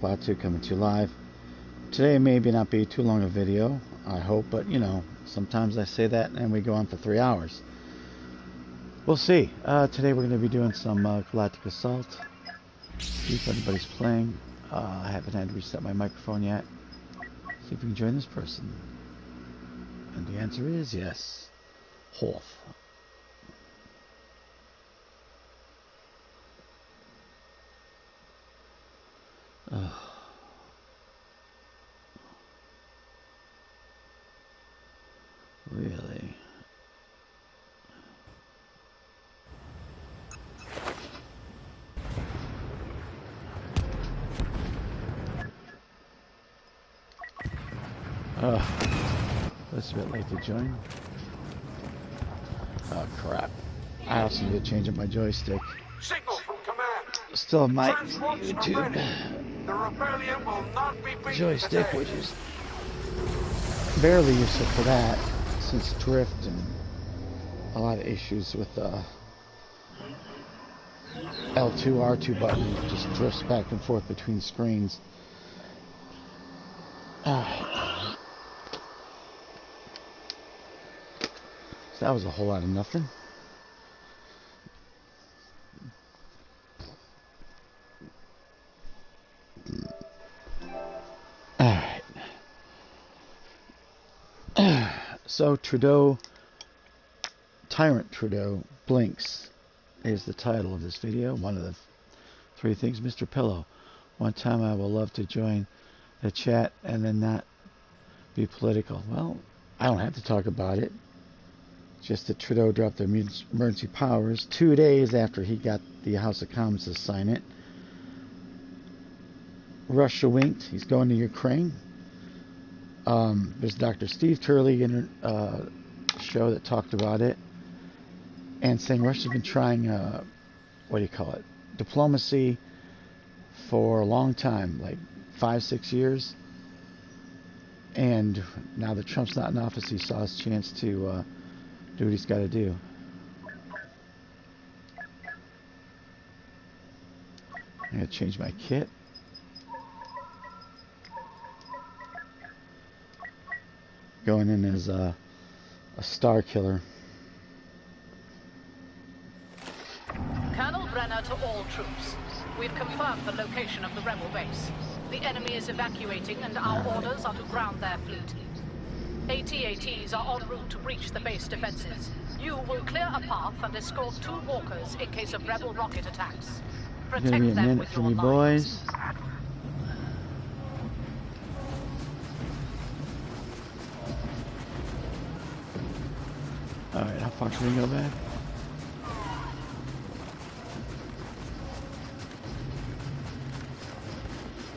SWBF2 coming to you live. Today maybe not be too long a video, I hope, but you know, sometimes I say that and we go on for 3 hours. We'll see. Today we're going to be doing some Galactic Assault. See if anybody's playing. I haven't had to reset my microphone yet. See if we can join this person. And the answer is yes. Hoth. Really? That's a bit late to join. Oh crap. I also need to change up my joystick. Signal from command. Still my YouTube. The rebellion will not be beaten joystick, today. which is barely useful for that, since drift and a lot of issues with L2, R2 button just drifts back and forth between screens. Alright. So that was a whole lot of nothing. Alright. So Trudeau, TyrantTrudeau blinks is the title of this video. One of the 3 things. Mr. Pillow, one time I will love to join the chat and then not be political. Well, I don't have to talk about it. Just that Trudeau dropped the emergency powers 2 days after he got the House of Commons to sign it. Russia winked. He's going to Ukraine. There's Dr. Steve Turley show that talked about it and saying Russia's been trying, what do you call it, diplomacy for a long time, like 5-6 years. And now that Trump's not in office, he saw his chance to do what he's got to do. I'm going to change my kit. Going in as a star killer. Colonel Brenner to all troops. We've confirmed the location of the rebel base. The enemy is evacuating and our orders are to ground their fleet. AT-ATs are en route to breach the base defenses. You will clear a path and escort 2 walkers in case of rebel rocket attacks. Protect Gonna be a them minute with for your me, lives. boys. Alright, how far can we go back?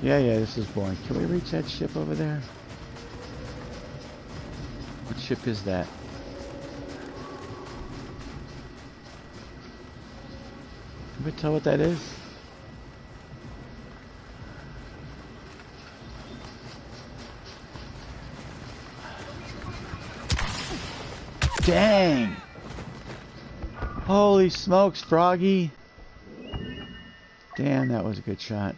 Yeah, this is boring. Can we reach that ship over there? What ship is that? Can we tell what that is? Dang! Holy smokes, Froggy! Damn, that was a good shot.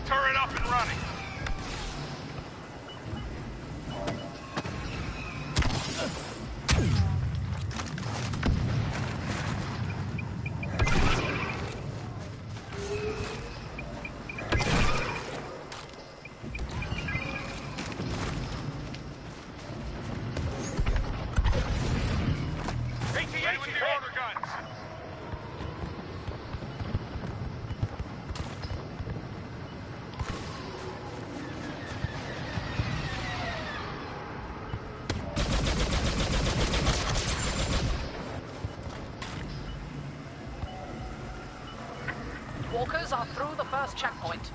Turret up and running. Quarter guns. Walkers are through the first checkpoint.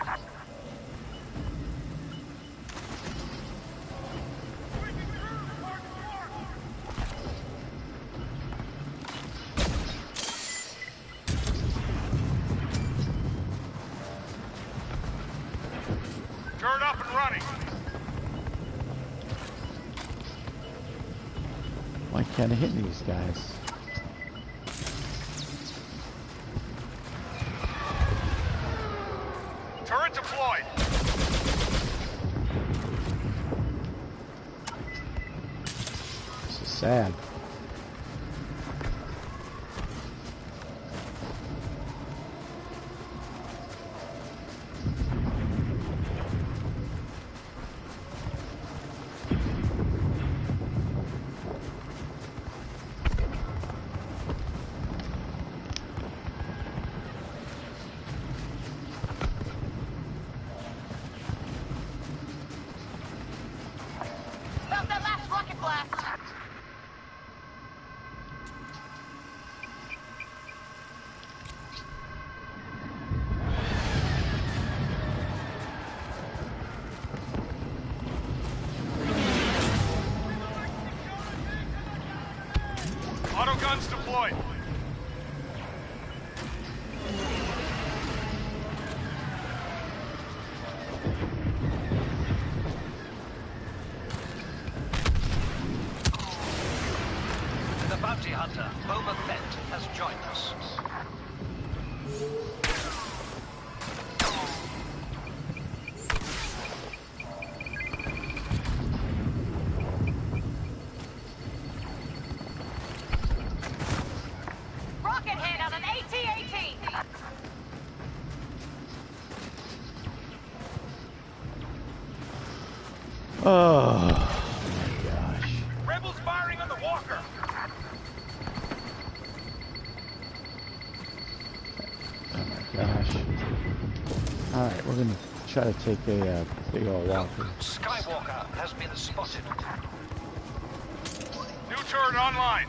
Turret up and running. Why can't I hit these guys? Turret deployed. This is sad. About that last rocket blast! Auto guns deployed. The bounty hunter, Boba Fett, has joined us. Rocket hit on an AT-AT! Oh my gosh. Rebels firing on the walker. Oh my gosh. Alright, we're gonna try to take a big old walker. Skywalker has been spotted. New turret online.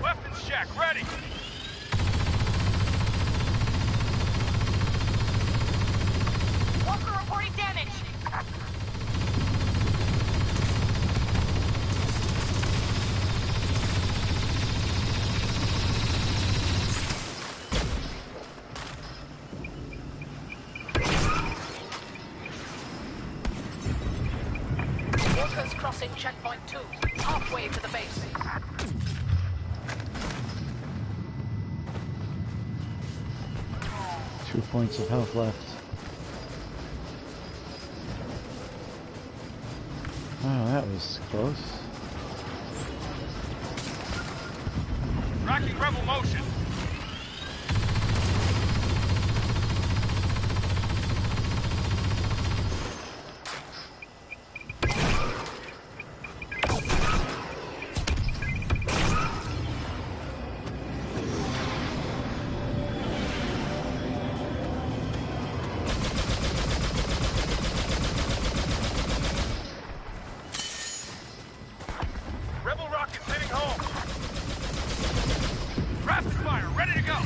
Weapons check ready. Walker reporting damage! Walker's crossing checkpoint 2, halfway to the base. 2 points of health left. Oh, that was close. Tracking rebel motion. Rebel rockets hitting home. Rapid fire, ready to go.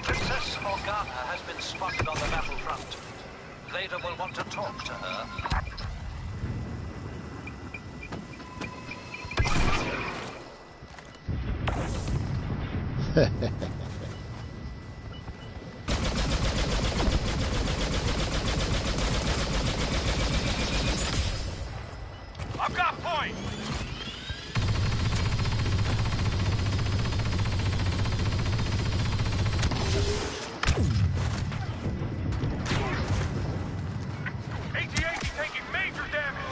Princess Organa has been spotted on the battlefront. Vader will want to talk to her. I've got point. AT-AT taking major damage.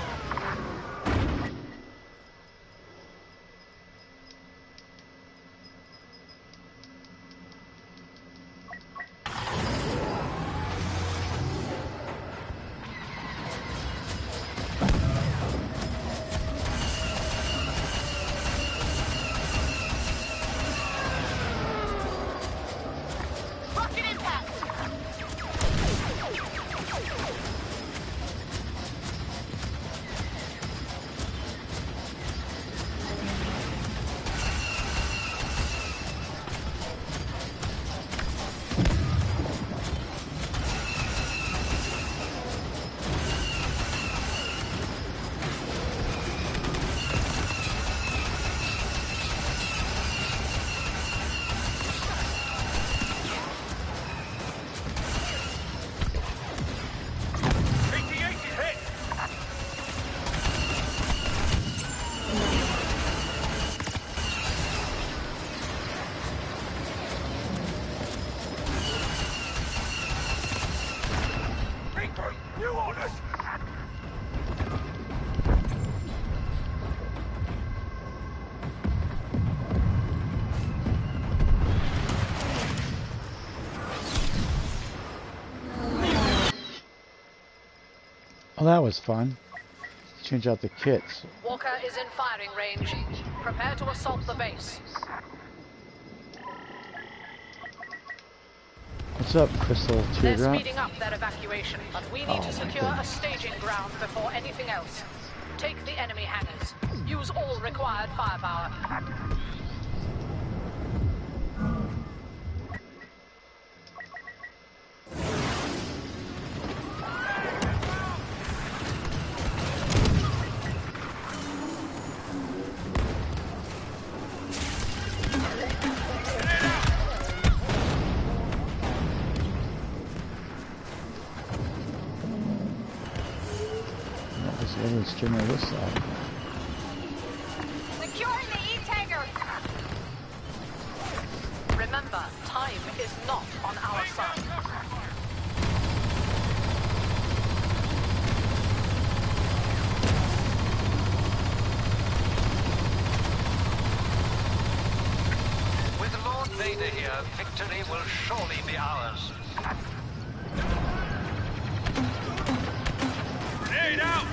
Oh, that was fun. Change out the kits. Walker is in firing range. Prepare to assault the base. What's up, Crystal They're Teardrop? speeding up their evacuation, but we need to secure a staging ground before anything else. Take the enemy hangars. Use all required firepower. Let's turn on this side. Securing the E-Tanker! Remember, time is not on our side. With Lord Vader here, victory will surely be ours. Grenade out!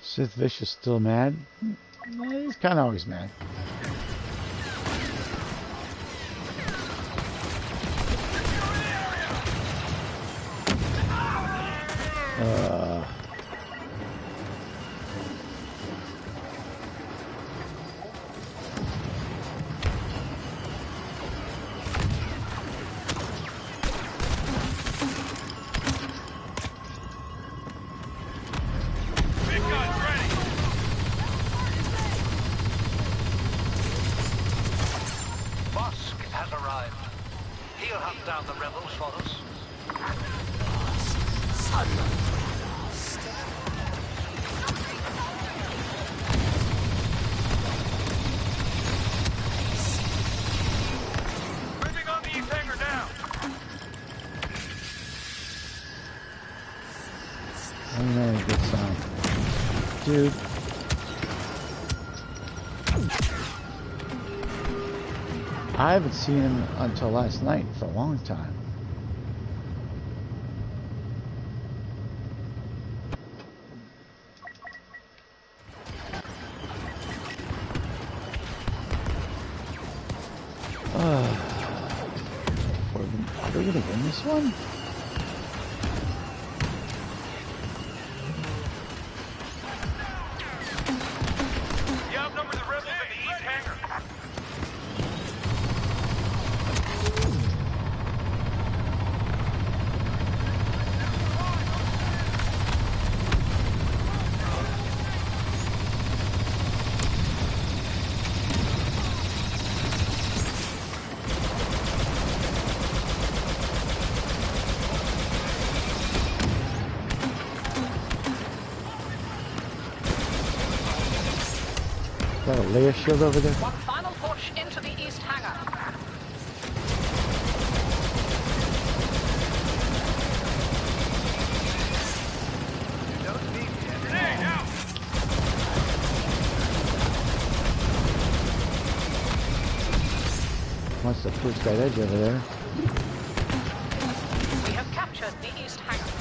Sith Vicious still mad? He's kind of always mad. Big guns ready! Bosk has arrived. He'll hunt down the rebels for us. Moving on the E-Tanker down! I know, good sound. Dude. I haven't seen him until last night for a long time. Are they gonna win this one? You outnumber the rebels in the E-Tanker. Got a layer shield over there? One final push into the east hangar. Grenade out! Wants to push that edge over there. We have captured the east hangar.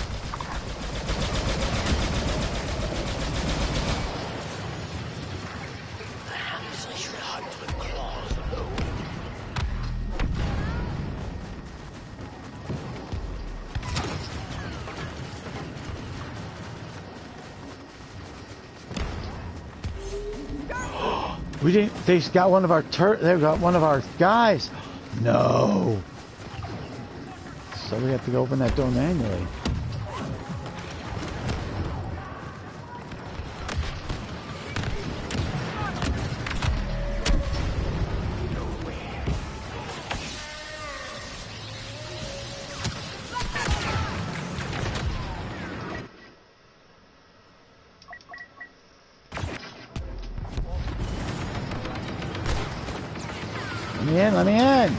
We didn't. They got one of our they got one of our guys. No. So we have to go open that door manually. Let me in, let me in.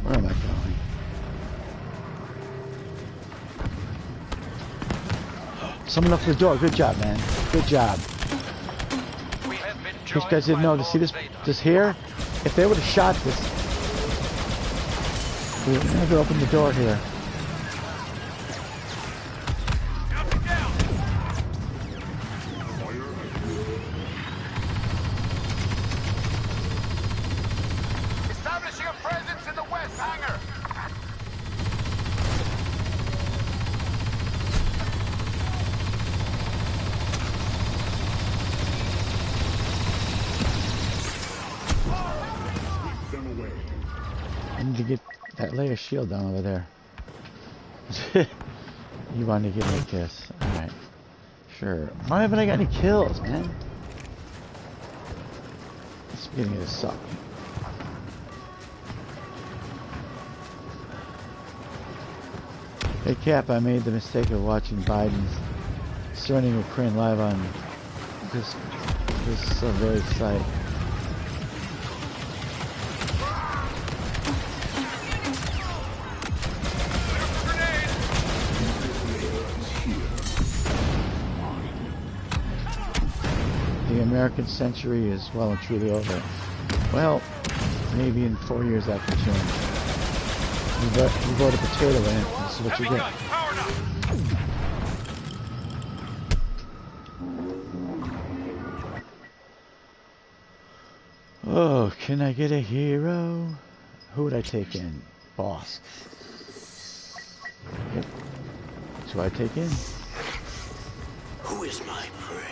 Where am I going? Someone up the door. Good job, man. Good job. We have been In case you joined guys didn't by know, to see Lord this, Vader. this here, if they would have shot this, we would never open the door here. Establishing a presence in the west hangar. I need to get that layer shield down over there. You want to get like this. Alright. Sure. Why haven't I got any kills, man? It's beginning to suck. Hey Cap, I made the mistake of watching Biden's surrendering Ukraine live on this very site. The American century is well and truly over. Well, maybe in 4 years that can change. You vote a potato in it, this is what you get. Oh, can I get a hero? Who would I take in? Boss. Yep. That's who I take in. Who is my prey?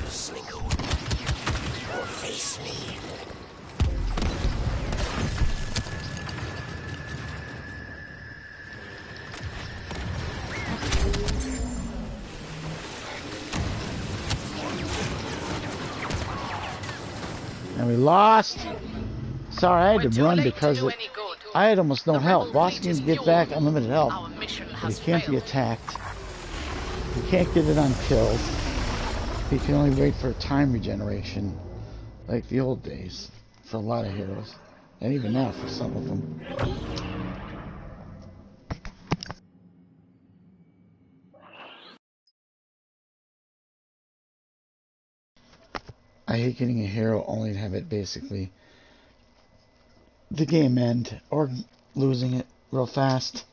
Slink away or face me. And we lost. Sorry, I had to run because I had almost no health. Boss can get back unlimited health, but he can't be attacked. He can't get it on kills. He can only wait for time regeneration, like the old days, for a lot of heroes, and even now for some of them. I hate getting a hero only to have it basically the game end or losing it real fast.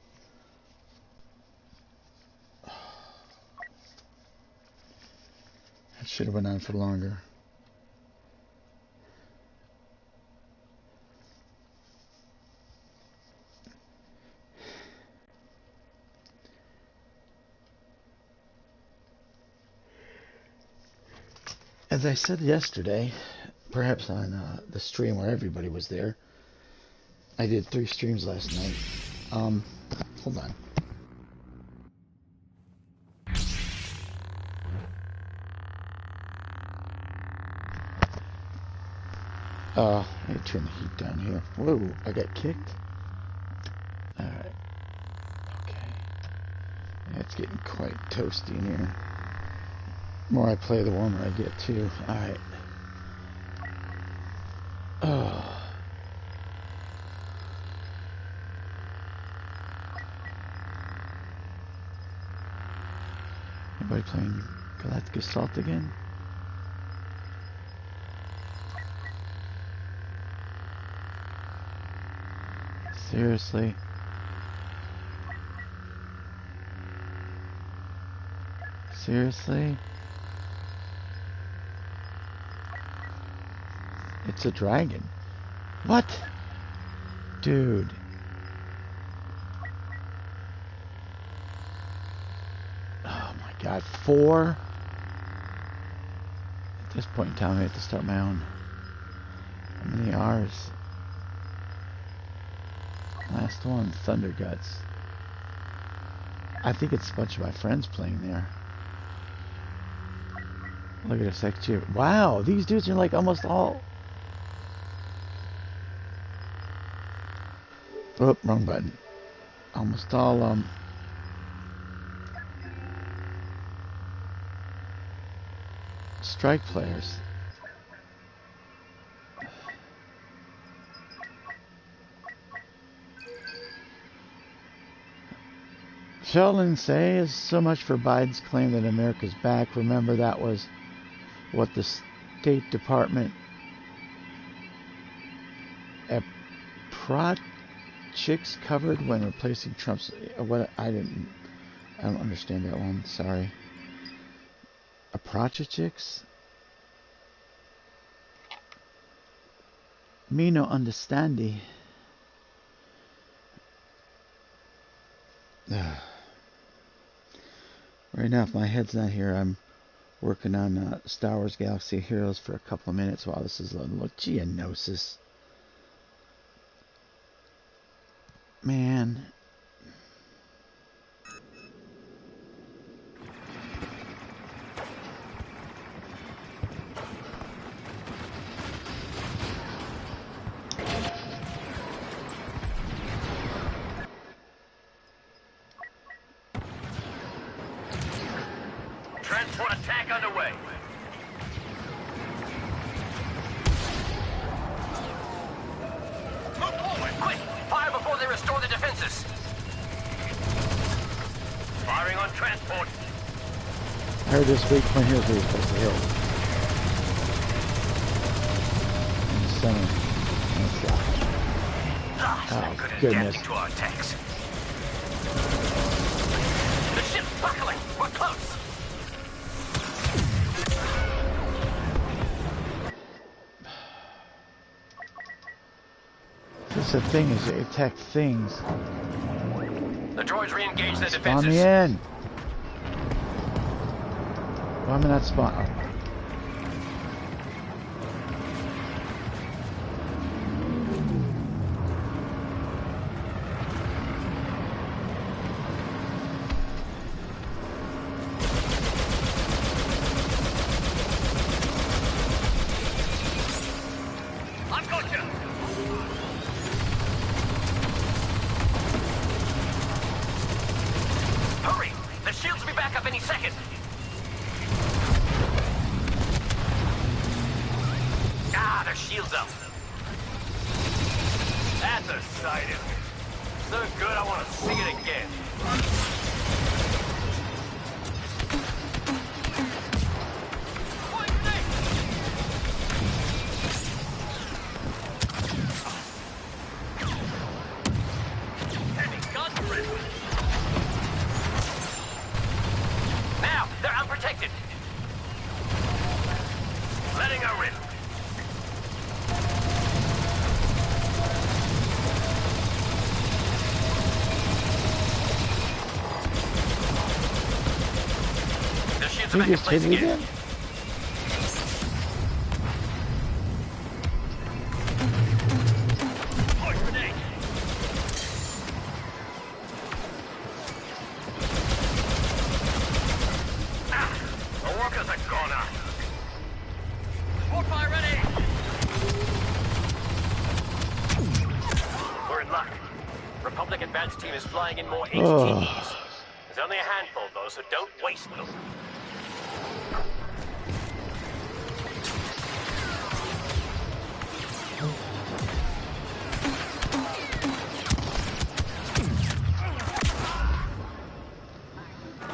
It should have went on for longer. As I said yesterday, perhaps on the stream where everybody was there, I did 3 streams last night. Hold on. Let me turn the heat down here. Whoa, I got kicked? Alright. Okay. Yeah, it's getting quite toasty in here. The more I play, the warmer I get too. Alright. Oh. Anybody playing Galactic Assault again? Seriously? Seriously? It's a dragon. What? Dude. Oh my god, 4? At this point in time, I have to start my own. How many R's? Last one, Thunder Guts. I think it's a bunch of my friends playing there. Look at this XG. Wow, these dudes are like almost all... Oh, wrong button. Almost all, strike players. Sheldon say is so much for Biden's claim that America's back. Remember, that was what the State Department at Chicks covered when replacing Trump's. What I don't understand that one. Sorry. Chicks. Me no understandi. Right now, if my head's not here, I'm working on Star Wars Galaxy of Heroes for a couple of minutes while this is loading. Look, Geonosis. Man. Transport attack underway. Move forward, quick! Fire before they restore the defenses. Firing on transport. I heard this week when he was supposed to hit. In the center. Nice shot. Oh, goodness. To our attacks. The ship's buckling. We're close. That's the thing, is they attack things. The droids re-engage their Spawn defenses. me in. Why am I not spawn? I've got you. Hurry! The shields will be back up any second. Ah, their shields up. That's a sight, isn't it? So good, I want to see it again. Now, they're unprotected. Letting her in. Their shields are He back in just place hit me again. again. Push grenade. The workers are gone up. Support fire ready. We're in luck. Republic advance team is flying in more HTEs. There's only a handful, though, so don't waste them.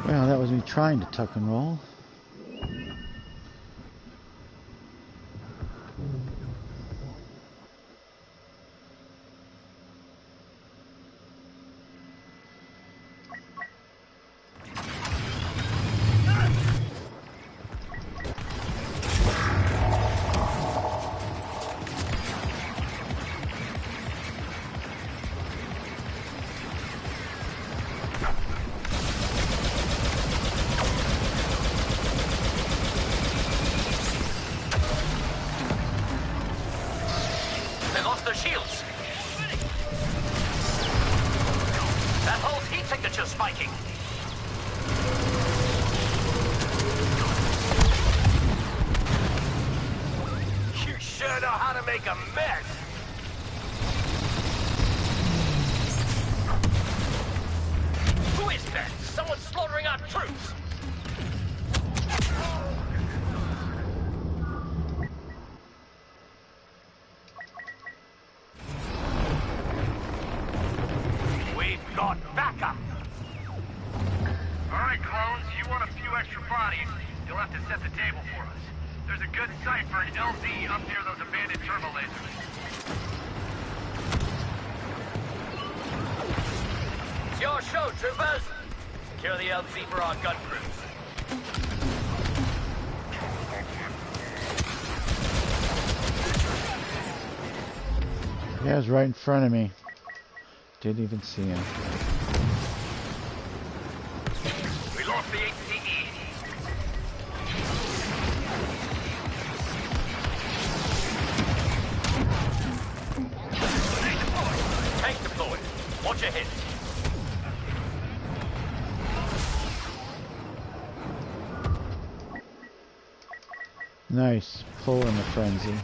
Well, that was me trying to tuck and roll. They lost their shields. That whole heat signature spiking. You sure know how to make a mess. Who is that? Someone slaughtering our troops. We've got backup. bodies, you'll have to set the table for us. There's a good site for an LZ up near those abandoned turbo lasers. It's your show, troopers. Secure the LZ for our gun crews. Yeah, he was right in front of me. Didn't even see him. We lost the HCE. Tank deployed. Watch your hit. Nice. Pull in the frenzy.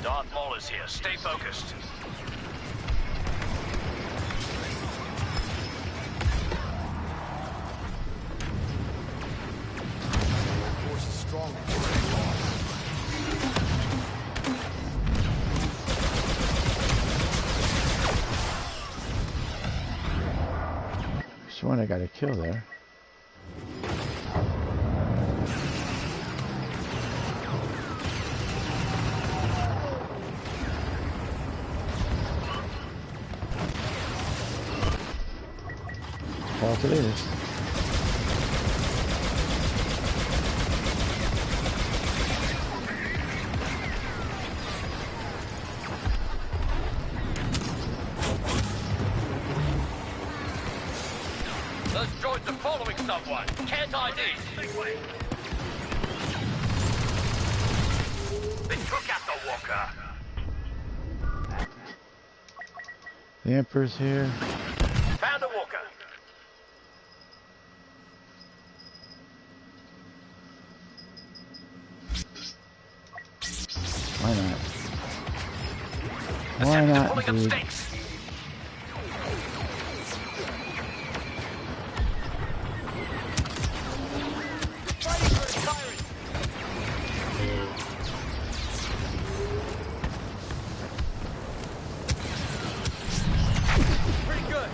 Darth Maul is here. Stay focused. Force is strong. Sworn I got a kill there. Calculators. Those droids are following someone. Can't ID. They took out the walker. The Emperor's here. Found a walker. Why not? Why not, Pulling up dude? stakes. Pretty good.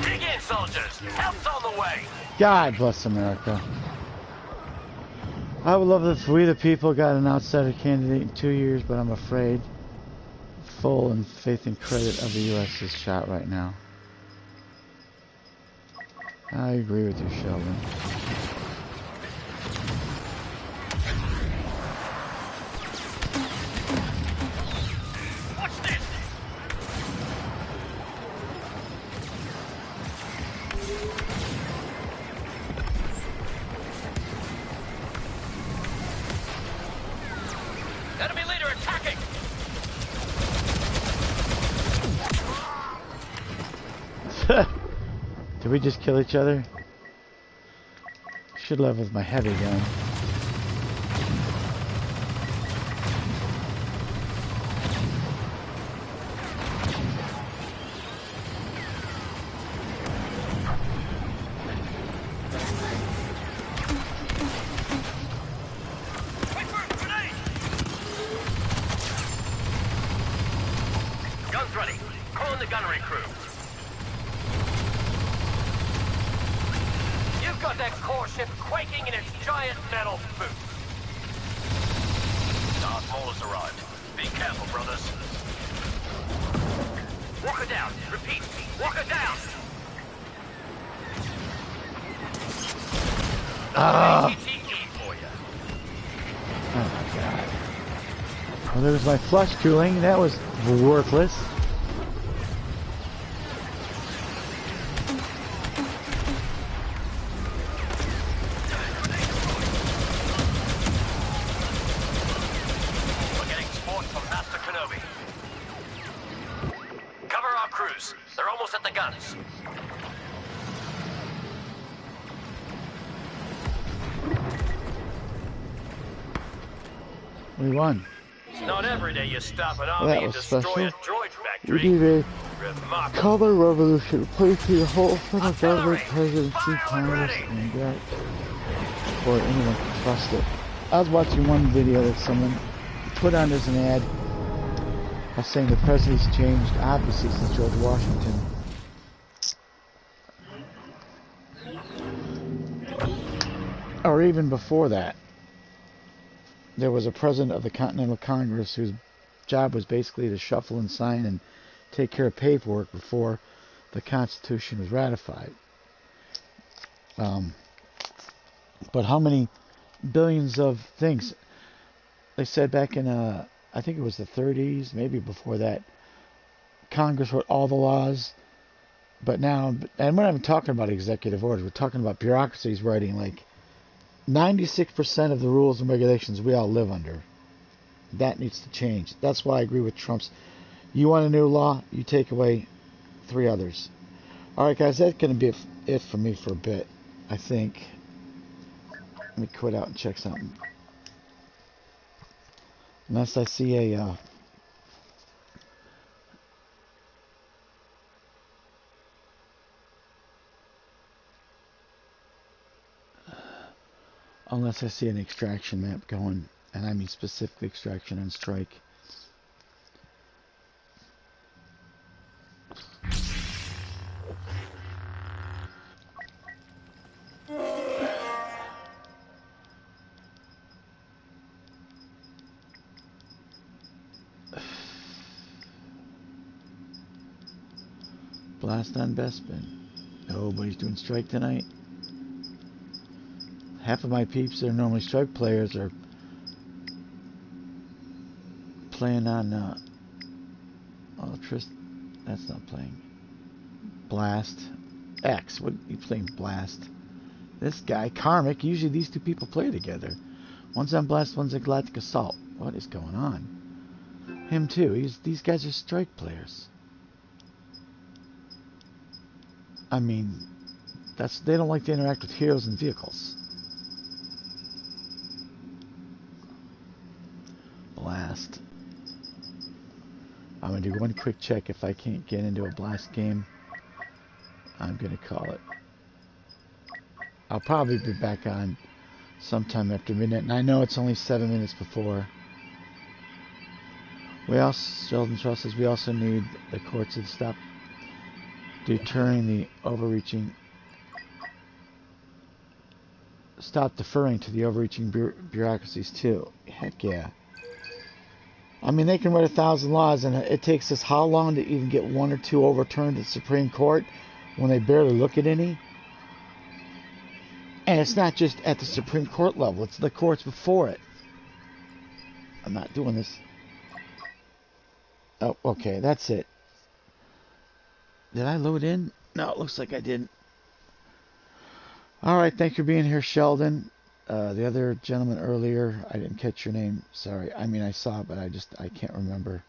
Dig in, soldiers. Help's on the way. God bless America. I would love if we the people got an outsider candidate in 2 years, but I'm afraid full and faith and credit of the U.S. is shot right now. I agree with you, Sheldon. Watch this! Enemy leader attacking. Did we just kill each other? Should live with my heavy gun. Wait for a grenade! Guns ready. Call in the gunnery crew. You've got that core ship quaking in its giant metal boot. Darth Maul has arrived. Be careful, brothers. Walker down. Repeat. Walker down. TTE for you. Oh my god. Well, there was my flush cooling. That was worthless. We won. It's not every day you stop an Well, army that and was destroy special. a droid We factory. need a Remarkable. color revolution, replacing the whole federal government, presidency, Fire when Congress, ready. and that before anyone can trust it. I was watching one video that someone put on as an ad saying the president's changed, obviously, since George Washington. Or even before that. There was a president of the Continental Congress whose job was basically to shuffle and sign and take care of paperwork before the Constitution was ratified. But how many billions of things? They said back in, I think it was the 30s, maybe before that, Congress wrote all the laws. But now, and we're not even talking about executive orders, we're talking about bureaucracies writing like 96% of the rules and regulations we all live under. That needs to change. That's why I agree with Trump's. You want a new law, you take away 3 others. Alright guys, that's going to be it for me for a bit, I think. Let me quit out and check something. Unless I see a... unless I see an extraction map going, and I mean specifically extraction and strike. Blast on Bespin. Nobody's doing strike tonight. Half of my peeps that are normally strike players are playing on oh, that's not playing. Blast. X. What are you playing? Blast. This guy, Karmic, usually these 2 people play together. One's on Blast, one's on Galactic Assault. What is going on? Him too. These guys are strike players. I mean, they don't like to interact with heroes and vehicles. Blast. I'm going to do one quick check. If I can't get into a Blast game, I'm going to call it. I'll probably be back on sometime after midnight. And I know it's only 7 minutes before. Sheldon Trust says we also need the courts to stop deterring the overreaching. Stop deferring to the overreaching bureaucracies too. Heck yeah. I mean, they can write 1,000 laws, and it takes us how long to even get 1 or 2 overturned at the Supreme Court when they barely look at any? And it's not just at the Supreme Court level, it's the courts before it. I'm not doing this. Oh, okay, that's it. Did I load in? No, it looks like I didn't. Alright, thanks for being here, Sheldon. The other gentleman earlier, I didn't catch your name. Sorry. I mean, I saw it, but I can't remember.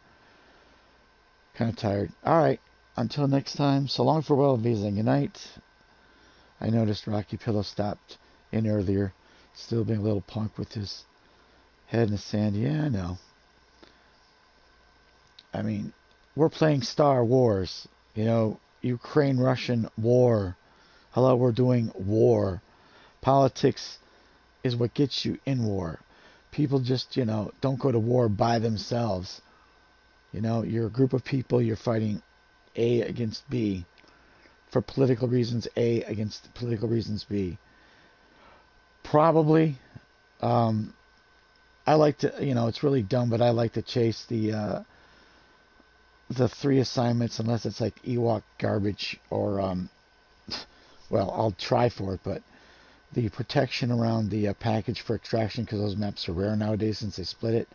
Kind of tired. Alright, until next time, so long, farewell, Visa, and good night. I noticed Rocky Pillow stopped in earlier. Still being a little punk with his head in the sand. Yeah, I know. I mean, we're playing Star Wars. You know, Ukraine-Russian war. Hello, we're doing war. Politics is what gets you in war. People just, don't go to war by themselves. You're a group of people, you're fighting A against B. For political reasons, A against political reasons, B. Probably, I like to, it's really dumb, but I like to chase the 3 assignments, unless it's like Ewok garbage or, well, I'll try for it, but the protection around the package for extraction, because those maps are rare nowadays since they split it.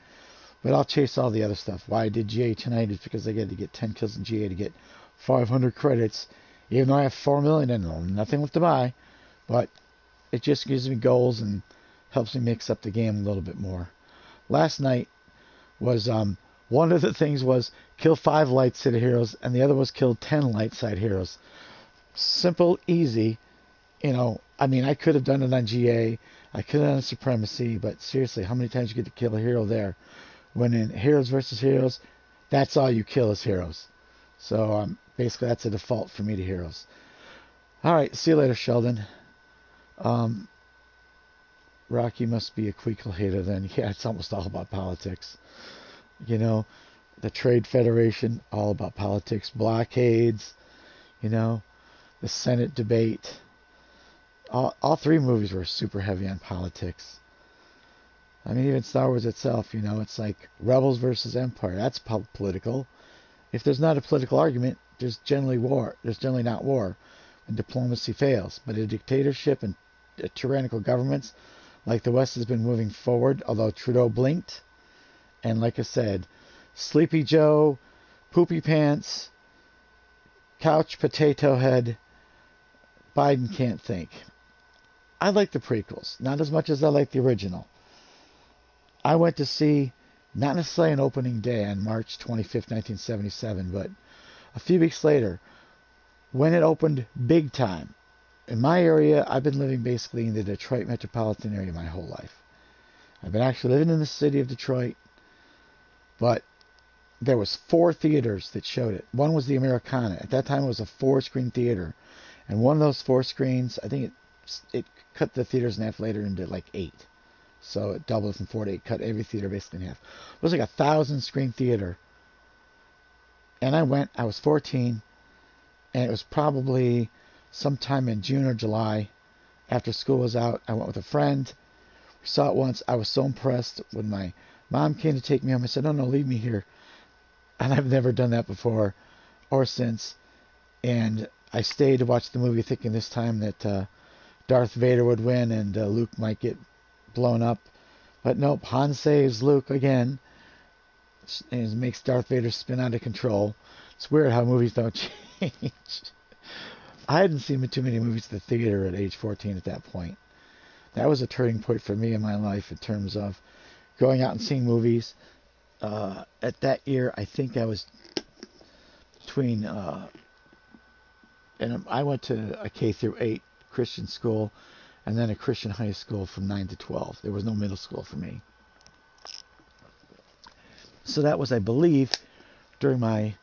But I'll chase all the other stuff. Why I did GA tonight is because I had to get 10 kills in GA to get 500 credits, even though I have 4 million and nothing left to buy. But it just gives me goals and helps me mix up the game a little bit more. Last night was, one of the things was kill 5 light side heroes, and the other was kill 10 light side heroes. Simple, easy. You know, I mean, I could have done it on GA. I could have done Supremacy, but seriously, how many times you get to kill a hero there? When in Heroes versus Heroes, that's all you kill is heroes. So basically, that's a default for me to heroes. All right, see you later, Sheldon. Rocky must be a Queekle hater then. Yeah, it's almost all about politics. You know, the Trade Federation, all about politics. Blockades, you know, the Senate debate. All three movies were super heavy on politics. I mean, even Star Wars itself, you know, it's like Rebels versus Empire. That's political. If there's not a political argument, there's generally war. There's generally not war when diplomacy fails. But a dictatorship and tyrannical governments, like the West has been moving forward, although Trudeau blinked. And like I said, Sleepy Joe, Poopy Pants, Couch Potato Head, Biden can't think. I like the prequels, not as much as I like the original. I went to see, not necessarily on opening day on March 25th, 1977, but a few weeks later, when it opened big time. In my area, I've been living basically in the Detroit metropolitan area my whole life. I've been actually living in the city of Detroit, but there was 4 theaters that showed it. One was the Americana. At that time, it was a 4-screen theater. And one of those 4 screens, I think it cut the theaters in half later into like 8. So it doubled from 4 to 8, cut every theater basically in half. It was like a 1,000-screen theater. And I went, I was 14, and it was probably sometime in June or July after school was out. I went with a friend. We saw it once. I was so impressed. When my mom came to take me home, I said, no, leave me here. And I've never done that before or since. And I stayed to watch the movie thinking this time that Darth Vader would win and Luke might get blown up. But nope, Han saves Luke again. And it makes Darth Vader spin out of control. It's weird how movies don't change. I hadn't seen too many movies at the theater at age 14 at that point. That was a turning point for me in my life in terms of going out and seeing movies. At that year, I think I was between... and I went to a K through 8 Christian school and then a Christian high school from 9 to 12. There was no middle school for me. So that was, I believe, during my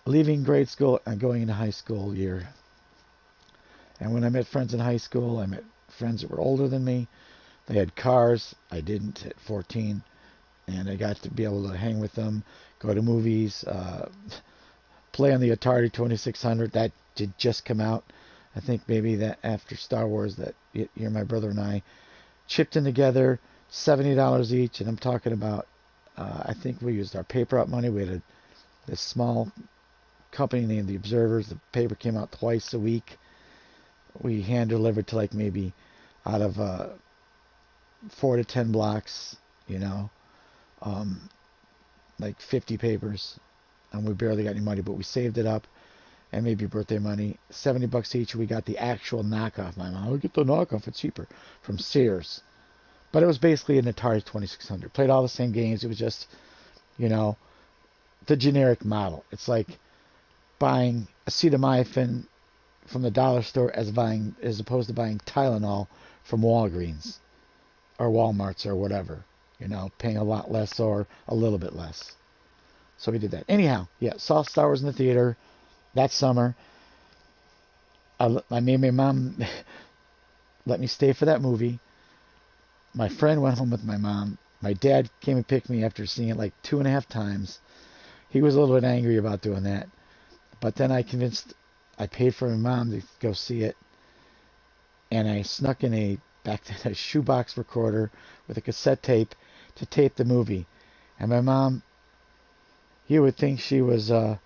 leaving grade school and going into high school year. And when I met friends in high school, I met friends that were older than me. They had cars. I didn't at 14. And I got to be able to hang with them, go to movies, play on the Atari 2600. That did just come out. I think maybe that after Star Wars that year my brother and I chipped in together, $70 each. And I'm talking about, I think we used our paper out money. We had this small company named The Observers. The paper came out twice a week. We hand delivered to like maybe out of 4 to 10 blocks, you know, like 50 papers. And we barely got any money, but we saved it up. And maybe birthday money, $70 each. We got the actual knockoff. My mom would get the knockoff, it's cheaper, from Sears. But it was basically an Atari 2600. Played all the same games. It was just, you know, the generic model. It's like buying acetaminophen from the dollar store as opposed to buying Tylenol from Walgreens or Walmart's or whatever. You know, paying a lot less or a little bit less. So we did that. Anyhow, yeah, saw Star Wars in the theater that summer. I made my mom let me stay for that movie. My friend went home with my mom. My dad came and picked me after seeing it like 2.5 times. He was a little bit angry about doing that. But then I paid for my mom to go see it. And I snuck in back then a shoebox recorder with a cassette tape to tape the movie. And my mom, you would think she was one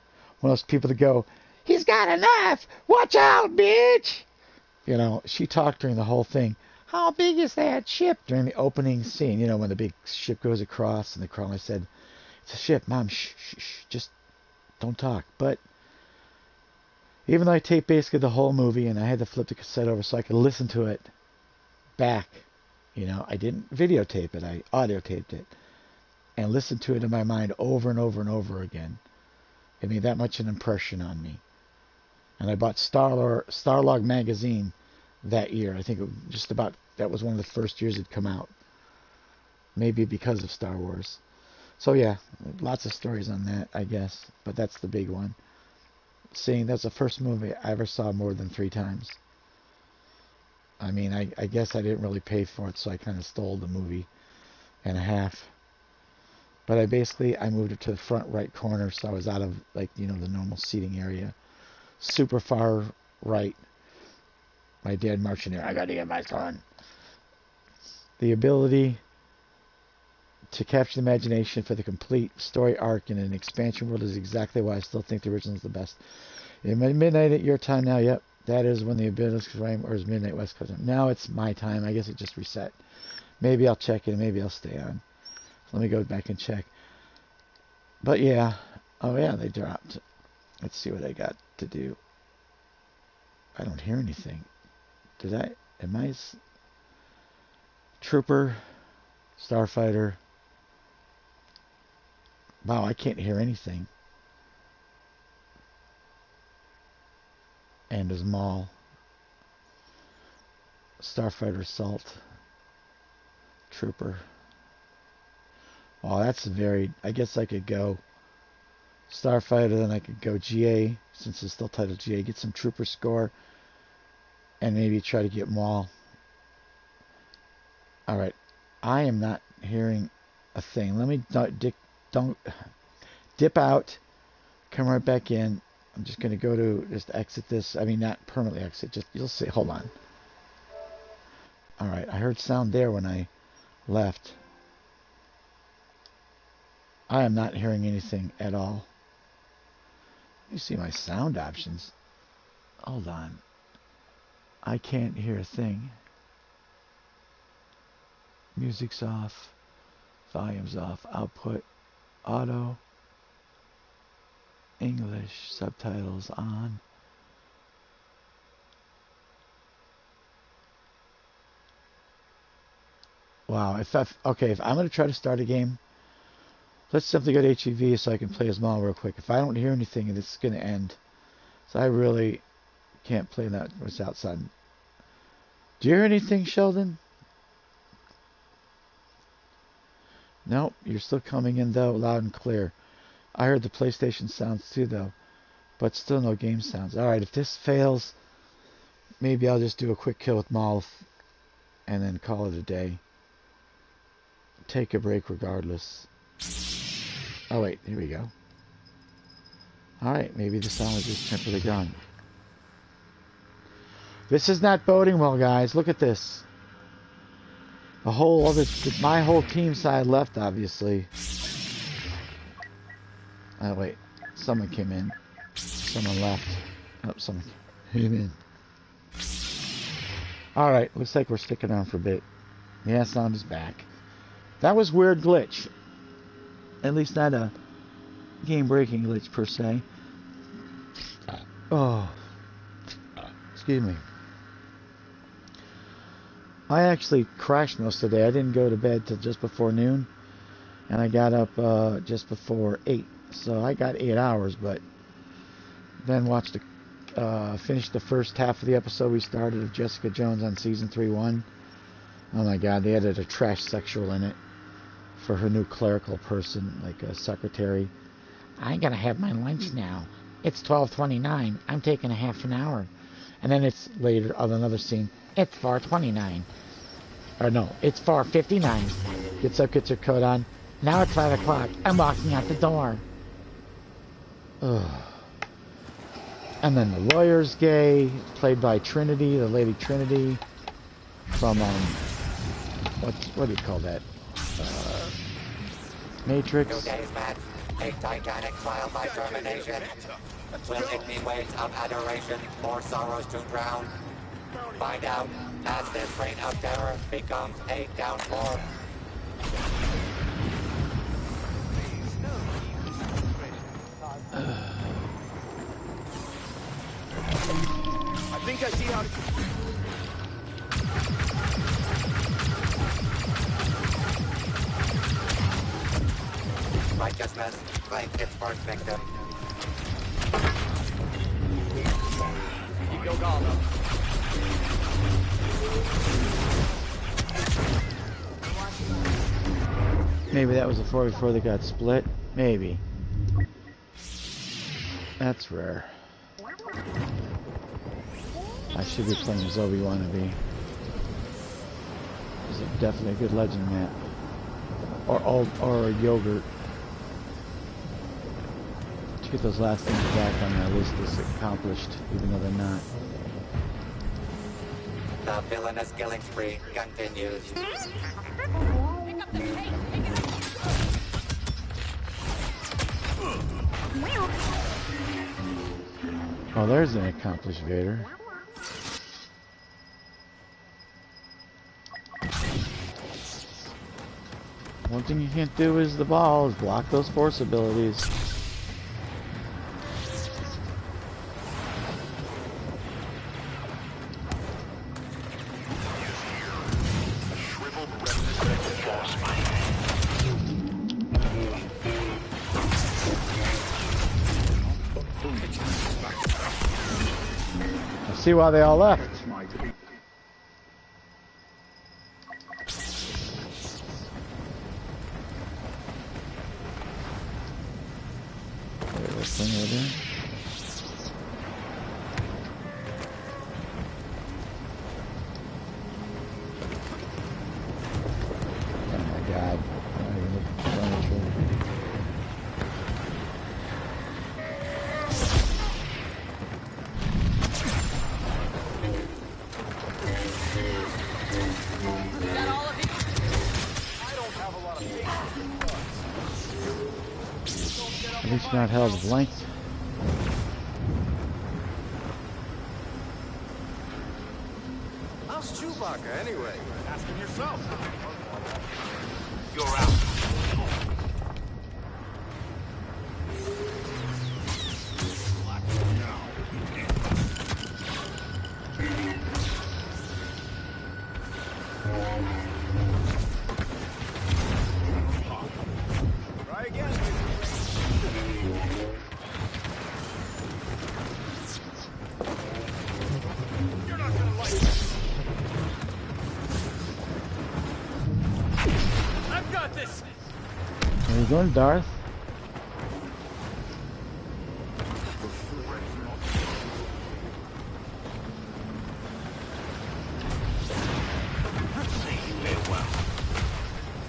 of those people to go, "He's got a knife! Watch out, bitch!" You know, she talked during the whole thing. How big is that ship? During the opening scene, you know, when the big ship goes across and the crawler said, "It's a ship, Mom, shh, just don't talk." But even though I taped basically the whole movie and I had to flip the cassette over so I could listen to it back, you know, I didn't videotape it, I audio taped it and listened to it in my mind over and over and over again. It made that much an impression on me. And I bought Starlog magazine that year. I think just about that was one of the first years it'd come out. Maybe because of Star Wars. So yeah, lots of stories on that, I guess. But that's the big one. Seeing that's the first movie I ever saw more than 3 times. I mean, I guess I didn't really pay for it, so I kind of stole the movie and a half. But I moved it to the front right corner, so I was out of, like, you know, the normal seating area. Super far right. My dad marching there. I got to get my son. The ability to capture the imagination for the complete story arc in an expansion world is exactly why I still think the original is the best. In midnight at your time now, yep. That is when the ability or is midnight West Coast. Now it's my time. I guess it just reset. Maybe I'll check it. Maybe I'll stay on. Let me go back and check. But yeah. Oh yeah, they dropped. Let's see what I got to do. I don't hear anything. Am I? Trooper. Starfighter. Wow, I can't hear anything. And his Maul. Starfighter Assault. Trooper. Oh, that's very... I guess I could go Starfighter, then I could go GA, since it's still titled GA, get some Trooper score, and maybe try to get Maul. Alright. I am not hearing a thing. Let me don't dip out, come right back in. I'm just going to go to just exit this. I mean, not permanently exit. Just you'll see. Hold on. All right, I heard sound there when I left. I am not hearing anything at all. Let me see my sound options. Hold on. I can't hear a thing. Music's off. Volume's off. Output. Auto. English. Subtitles on. Wow. If I'm going to try to start a game, let's simply go to HEV so I can play as Maul real quick. If I don't hear anything, it's going to end. So I really can't play that what's outside. Do you hear anything, Sheldon? Nope, you're still coming in, though, loud and clear. I heard the PlayStation sounds, too, though. But still no game sounds. Alright, if this fails, maybe I'll just do a quick kill with Maul and then call it a day. Take a break regardless. Oh, wait, here we go. Alright, maybe the sound was just temporarily gone. This is not boding well, guys. Look at this. My whole team side left, obviously. Oh, wait. Someone came in. Someone left. Oh, someone came in. Alright, looks like we're sticking around for a bit. Yeah, sound is back. That was weird glitch. At least not a game-breaking glitch, per se. Oh. Excuse me. I actually crashed most of the day. I didn't go to bed till just before noon. And I got up just before 8. So I got 8 hours, but then finished the first half of the episode we started of Jessica Jones on Season 3-1. Oh my god, they added a trash sexual in it for her new clerical person, like a secretary. I gotta have my lunch now. It's 12:29. I'm taking a half an hour. And then it's later on another scene. It's 4:29. Or no, it's 4:59. Gets up, gets her coat on. Now it's 5 o'clock. I'm walking out the door. Ugh. And then the lawyer's gay, played by Trinity, the Lady Trinity, from what do you call that? Matrix. 2 days match, a titanic trial by termination. Will it be waves of adoration or sorrows to drown? Find out as this reign of terror becomes a downpour. I think I see how to... Righteousness claimed its first victim. Keep your guard up. Maybe that was before they got split. Maybe. That's rare. I should be playing as Obi-Wan to be. This is definitely a good legend map. Or a yogurt. To get those last things back on my list is accomplished, even though they're not. The villainous killing spree continues. Pick up the pace. Pick it up. Oh, there's an accomplished Vader. One thing you can't do is the ball, is block those force abilities. I see why they all left. Thing over there. Oh my God. Not even looking for furniture. Is that all of you? I don't have a lot of patience. At least not held with length. How's Chewbacca anyway? Ask him yourself. You're out. Try again. You're not gonna like it. I've got this. Where are you going, Darth?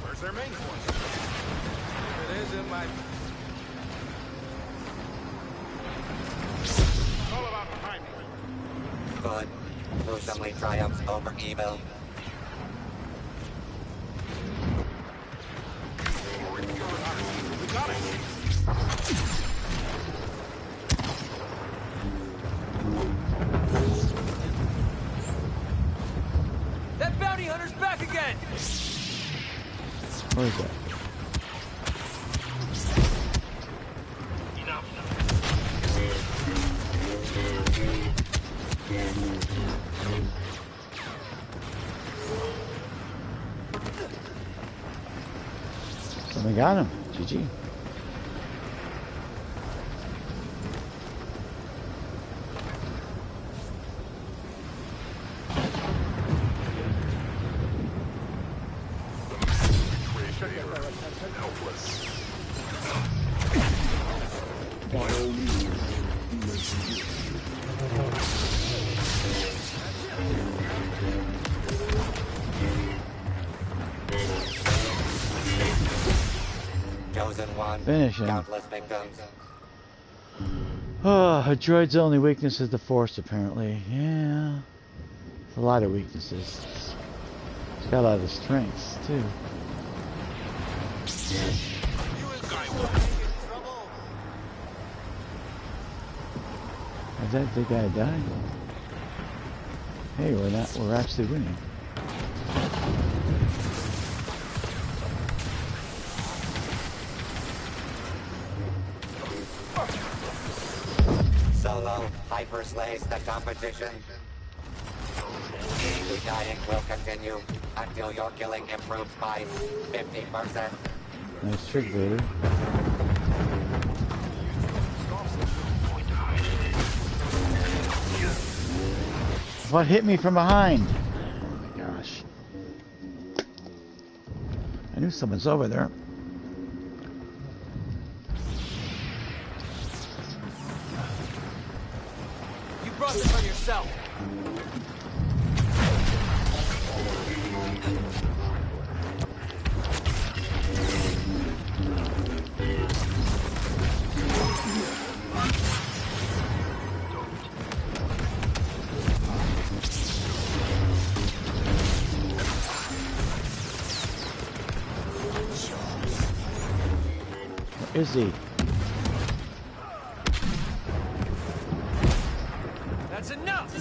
Where's their main point? It is in my... It's all about timing. Good. Gruesomely triumphs over evil. We got it. That bounty hunter's back again! Where is that? So we got him. GG. Chosen one. Finish him. Countless victims. Oh, a droid's only weakness is the Force, apparently. Yeah. A lot of weaknesses. It's got a lot of strengths, too. Is that the guy died? Hey, we're actually winning. Solo hyperslays the competition. The dying will continue until your killing improves by 50%. Nice trick, Vader. What hit me from behind? Oh my gosh. I knew someone's over there. yourself. Where is he? That's enough.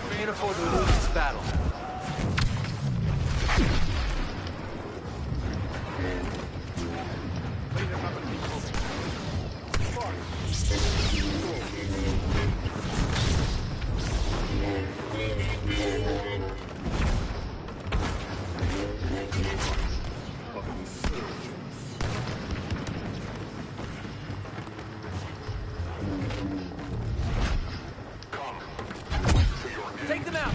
We can't afford to lose this battle. Take them out.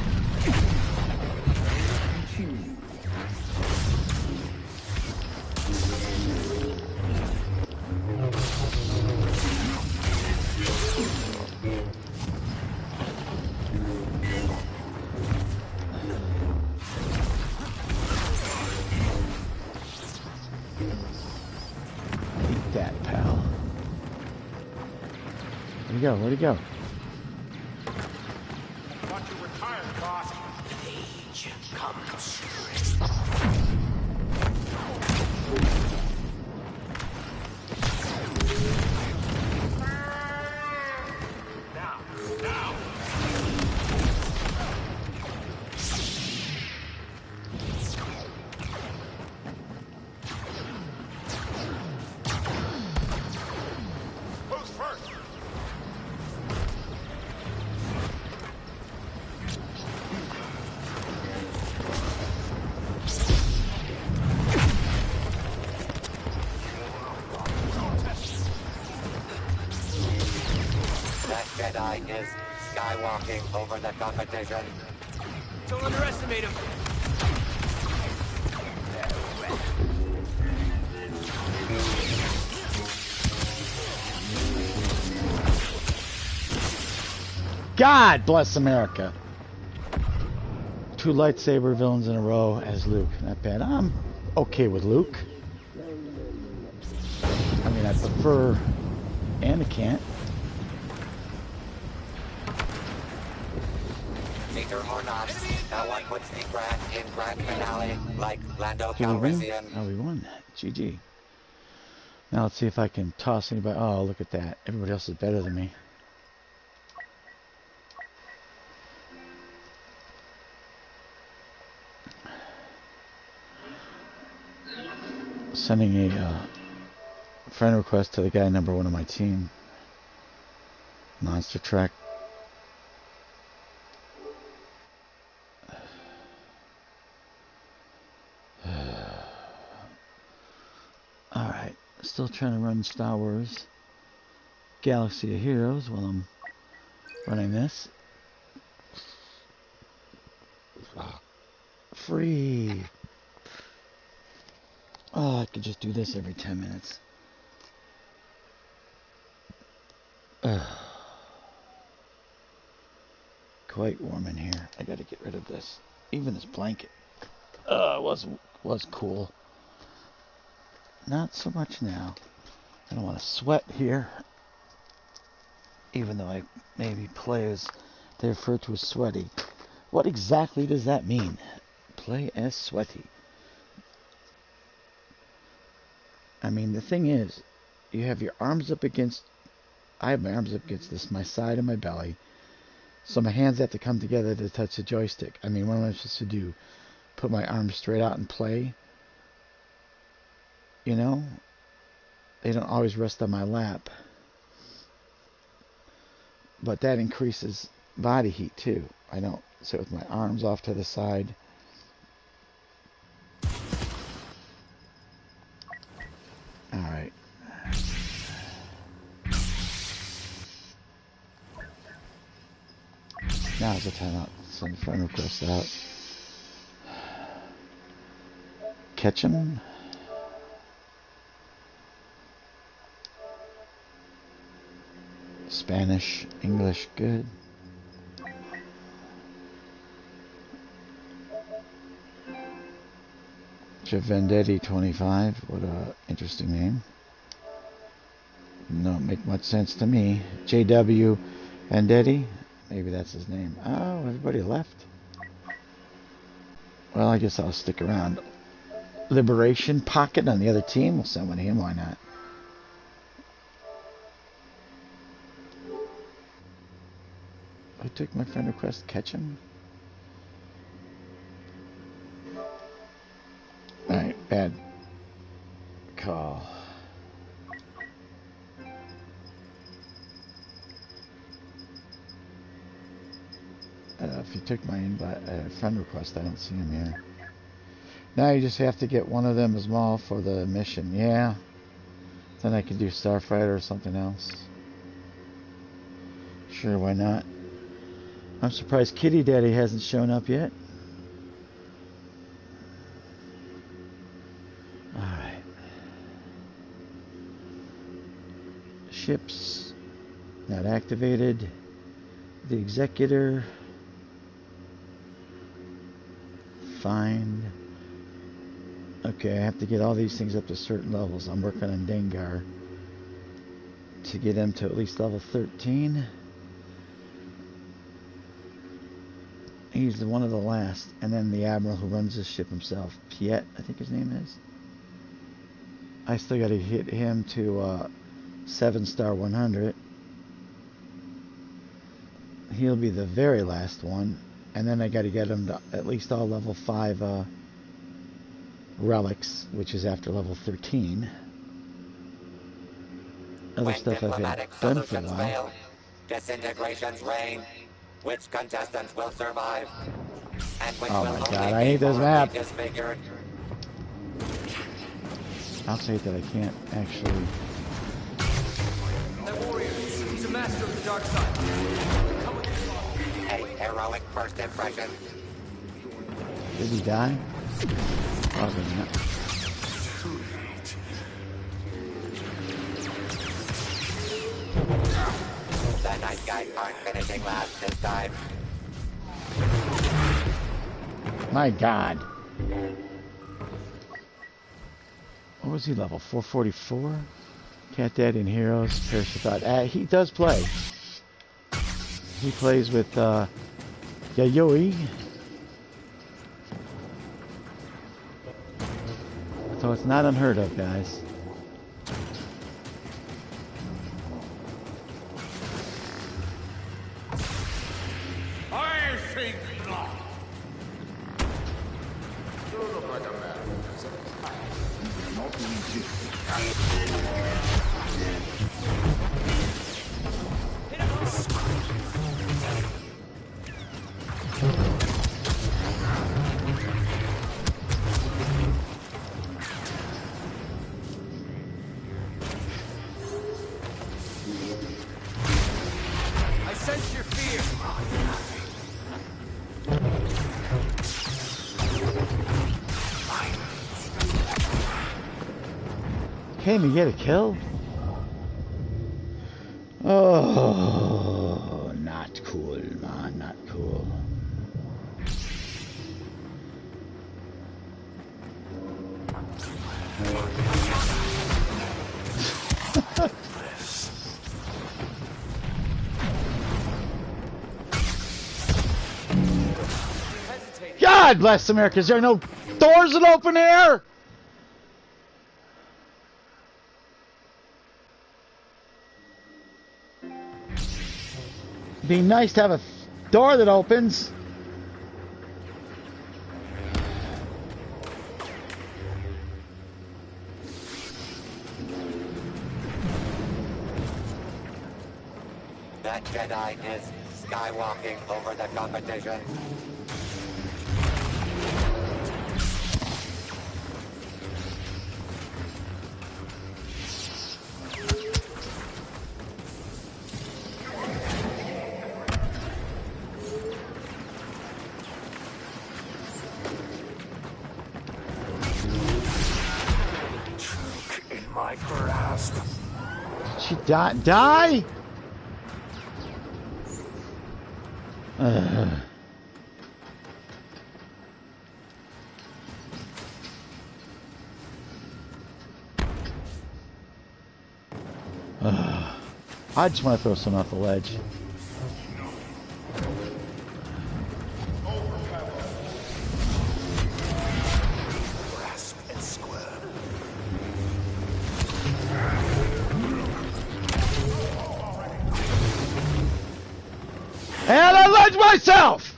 Eat that, pal. Where'd he go? Where'd he go? Want to retire, boss. Age comes. Now. Who's first? That Jedi is skywalking over the competition. Don't underestimate him. God bless America. 2 lightsaber villains in a row as Luke. Not bad. I'm okay with Luke. I mean, I prefer Anakin. Meter or not, no one puts the in grand finale like Lando Did we win? Calrissian. Oh, we won. GG. Now let's see if I can toss anybody. Oh, look at that. Everybody else is better than me. Sending a friend request to the guy number 1 on my team. Monster Truck. Alright, still trying to run Star Wars Galaxy of Heroes while I'm running this. Free! Oh, I could just do this every 10 minutes. Quite warm in here. I gotta get rid of this. Even this blanket. Was cool. Not so much now. I don't want to sweat here. Even though I maybe play as they refer to as sweaty. What exactly does that mean? Play as sweaty. I mean, the thing is, you have your arms up against... I have my arms up against this, my side and my belly. So my hands have to come together to touch the joystick. I mean, what am I supposed to do? Put my arms straight out and play? You know? They don't always rest on my lap. But that increases body heat too. I don't sit with my arms off to the side. Alright. Now's the time out. Send friend request out. Catch him. Spanish, English, good. Vendetti 25, what a interesting name. Don't make much sense to me. JW Vendetti, maybe that's his name. Oh, everybody left. Well, I guess I'll stick around. Liberation Pocket on the other team. We'll send one to him. Why not? I took my friend request. Catch him. Alright, bad call. If you took my friend request, I don't see him here. Now you just have to get one of them as well for the mission. Yeah. Then I can do Starfighter or something else. Sure, why not? I'm surprised Kitty Daddy hasn't shown up yet. Alright. Ships. Not activated. The Executor. Find. Okay, I have to get all these things up to certain levels. I'm working on Dengar to get him to at least level 13. He's one of the last. And then the Admiral who runs this ship himself. Piet, I think his name is. I still got to hit him to 7-star 100. He'll be the very last one. And then I got to get him to at least all level 5 relics, which is after level 13. Other When stuff I've had diplomatic done for a solutions while. fail, disintegrations reign. Which contestants will survive? And which Oh will my only God, I be hate this horribly map. disfigured? I'll say that I can't actually. That warrior, he's a master of the dark side. Come with me. A heroic first impression. Did he die? Probably not. The night guys aren't finishing last this time. My God. What was he level? 444? Cat Daddy and Heroes. Parachute. He does play. He plays with Yayoi. So it's not unheard of, guys. I think not. I sense your fear. Can't even get a kill? Oh, not cool, man, not cool. God bless America. Is there no doors that open here? Be nice to have a door that opens. That Jedi is skywalking over the competition. my grasp. Did she die? I just want to throw some off the ledge. Grasp and squirm. And I ledge myself!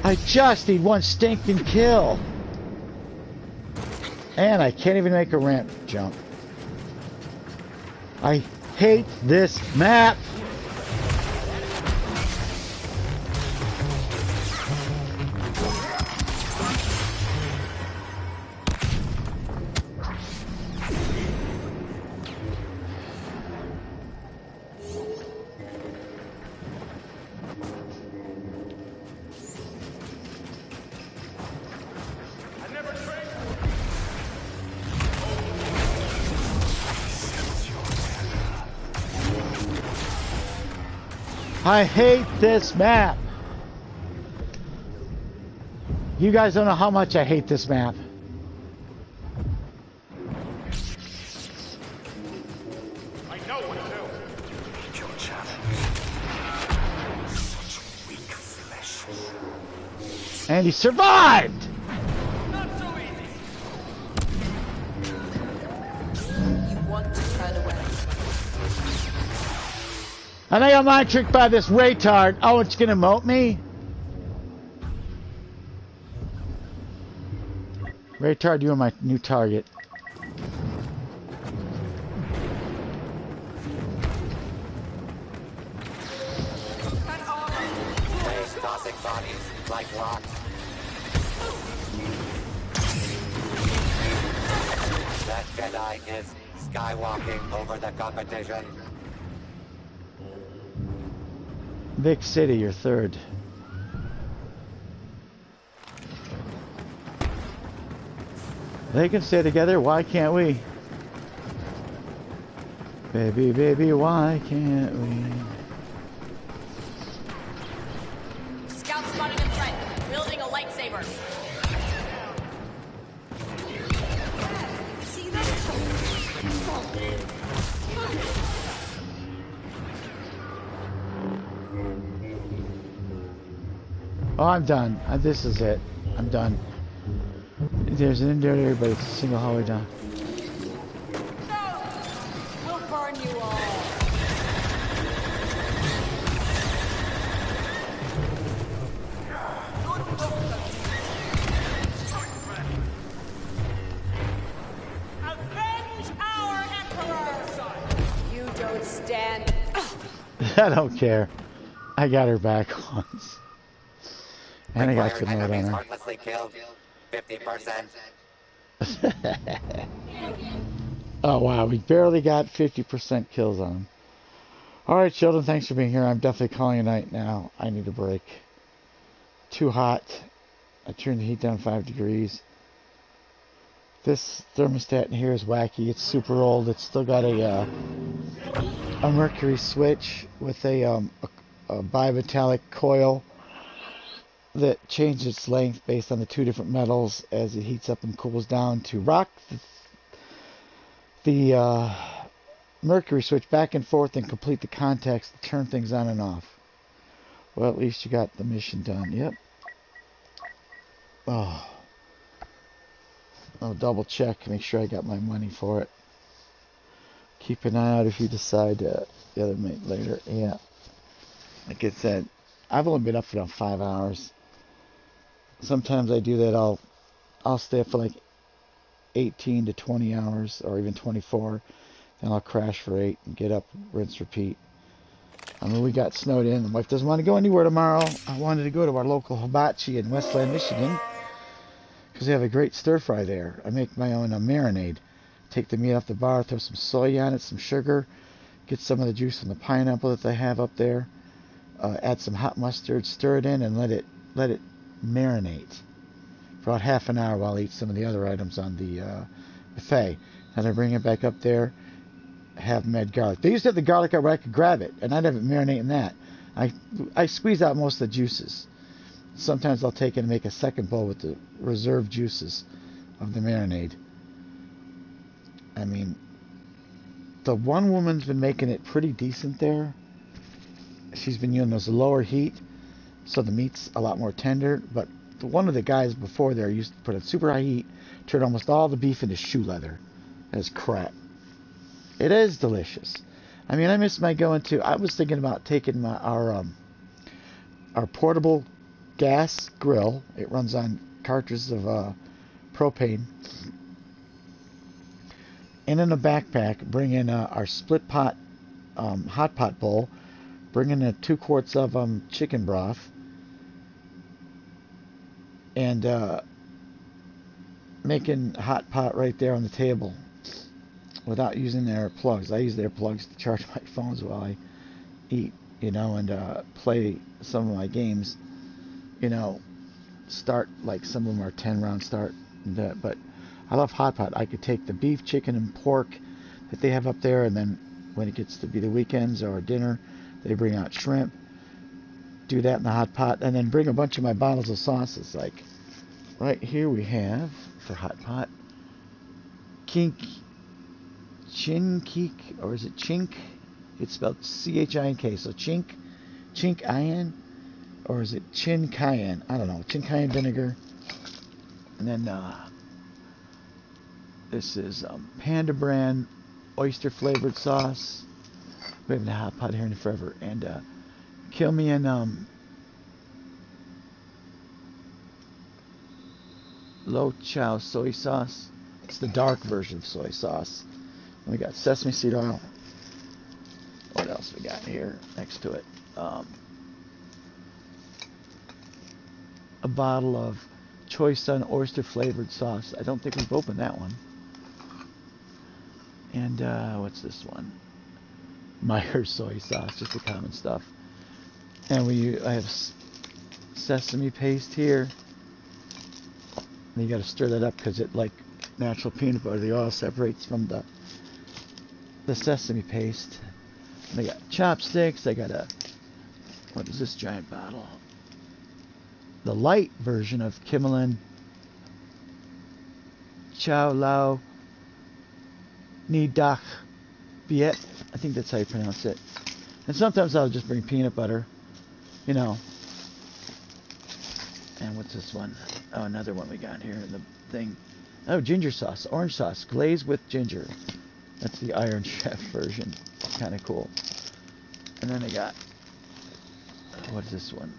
I just need one stinking kill. And I can't even make a ramp jump. I hate this map. I hate this map. You guys don't know how much I hate this map. I know what to do. Meet your challenge. Such weak flesh. And he survived! Not so easy. You want to turn away. And I got mind tricked by this retard. Oh, it's gonna moat me? Retard, you are my new target. Waves tossing bodies like rocks. That Jedi is skywalking over the competition. Vic City, you're third. They can stay together, why can't we? Baby, baby, why can't we? Scout spotted in front, wielding a lightsaber. See that? Oh, I'm done. This is it. I'm done. There's an indoor area, but it's a single hallway down. No! We'll burn you all. Avenge our Emperor! You don't stand. I don't care. I got her back once. And I got some note on Enemies her. heartlessly killed. 50%. Oh wow, we barely got 50% kills on him. Alright children, thanks for being here. I'm definitely calling a night now. I need a break. Too hot. I turned the heat down 5 degrees. This thermostat in here is wacky. It's super old. It's still got a mercury switch with a bimetallic coil that changes its length based on the two different metals as it heats up and cools down to rock the mercury switch back and forth and complete the contacts to turn things on and off. Well, at least you got the mission done. Yep. Oh. I'll double check, make sure I got my money for it. Keep an eye out if you decide the other mate later. Yeah. Like I said, I've only been up for about 5 hours. Sometimes I do that. I'll stay up for like 18 to 20 hours or even 24. Then I'll crash for 8 and get up, rinse, repeat. I mean, we got snowed in. The wife doesn't want to go anywhere tomorrow. I wanted to go to our local hibachi in Westland, Michigan, because they have a great stir fry there. I make my own marinade. Take the meat off the bar, throw some soy on it, some sugar, get some of the juice from the pineapple that they have up there. add some hot mustard, stir it in, and let it marinate for about half an hour while I eat some of the other items on the buffet. And I bring it back up there, have them add garlic. They used to have the garlic out where I could grab it, and I'd have it marinate in that. I squeeze out most of the juices. Sometimes I'll take it and make a second bowl with the reserved juices of the marinade. I mean, the one woman's been making it pretty decent there. She's been using those lower heat, so the meat's a lot more tender. But one of the guys before there used to put it super high heat, turned almost all the beef into shoe leather. That's crap. It is delicious. I mean, I miss my going to. I was thinking about taking our portable gas grill. It runs on cartridges of propane. And in a backpack, bring in our split pot hot pot bowl. Bring in 2 quarts of chicken broth. And making hot pot right there on the table without using their plugs. I use their plugs to charge my phones while I eat, and play some of my games. Start, like some of them are 10-round start. But I love hot pot. I could take the beef, chicken, and pork that they have up there, and then when it gets to be the weekends or dinner, they bring out shrimp. Do that in the hot pot, and then bring a bunch of my bottles of sauces. Like right here we have for hot pot Chink, or is it Chink? It's spelled C-H-I-N-K. So Chink Cayenne, or is it Chin Cayenne? I don't know. Chin Cayenne vinegar. And then this is Panda brand oyster flavored sauce. We haven't had a hot pot here in forever. And kill me in Lo Chow soy sauce. It's the dark version of soy sauce. And we got sesame seed oil. What else we got here next to it? A bottle of Choice Sun oyster flavored sauce. I don't think we've opened that one. And what's this one? Myers soy sauce, just the common stuff. And I have sesame paste here. And you got to stir that up because it, like natural peanut butter, the oil separates from the sesame paste. And I got chopsticks. I got what is this giant bottle? The light version of Kimmelin Chow Lao Ni Dak Biet. I think that's how you pronounce it. And sometimes I'll just bring peanut butter, And what's this one? Oh, another one we got here in the thing. Oh, ginger sauce, orange sauce, glazed with ginger. That's the Iron Chef version. Kind of cool. And then I got, what is this one?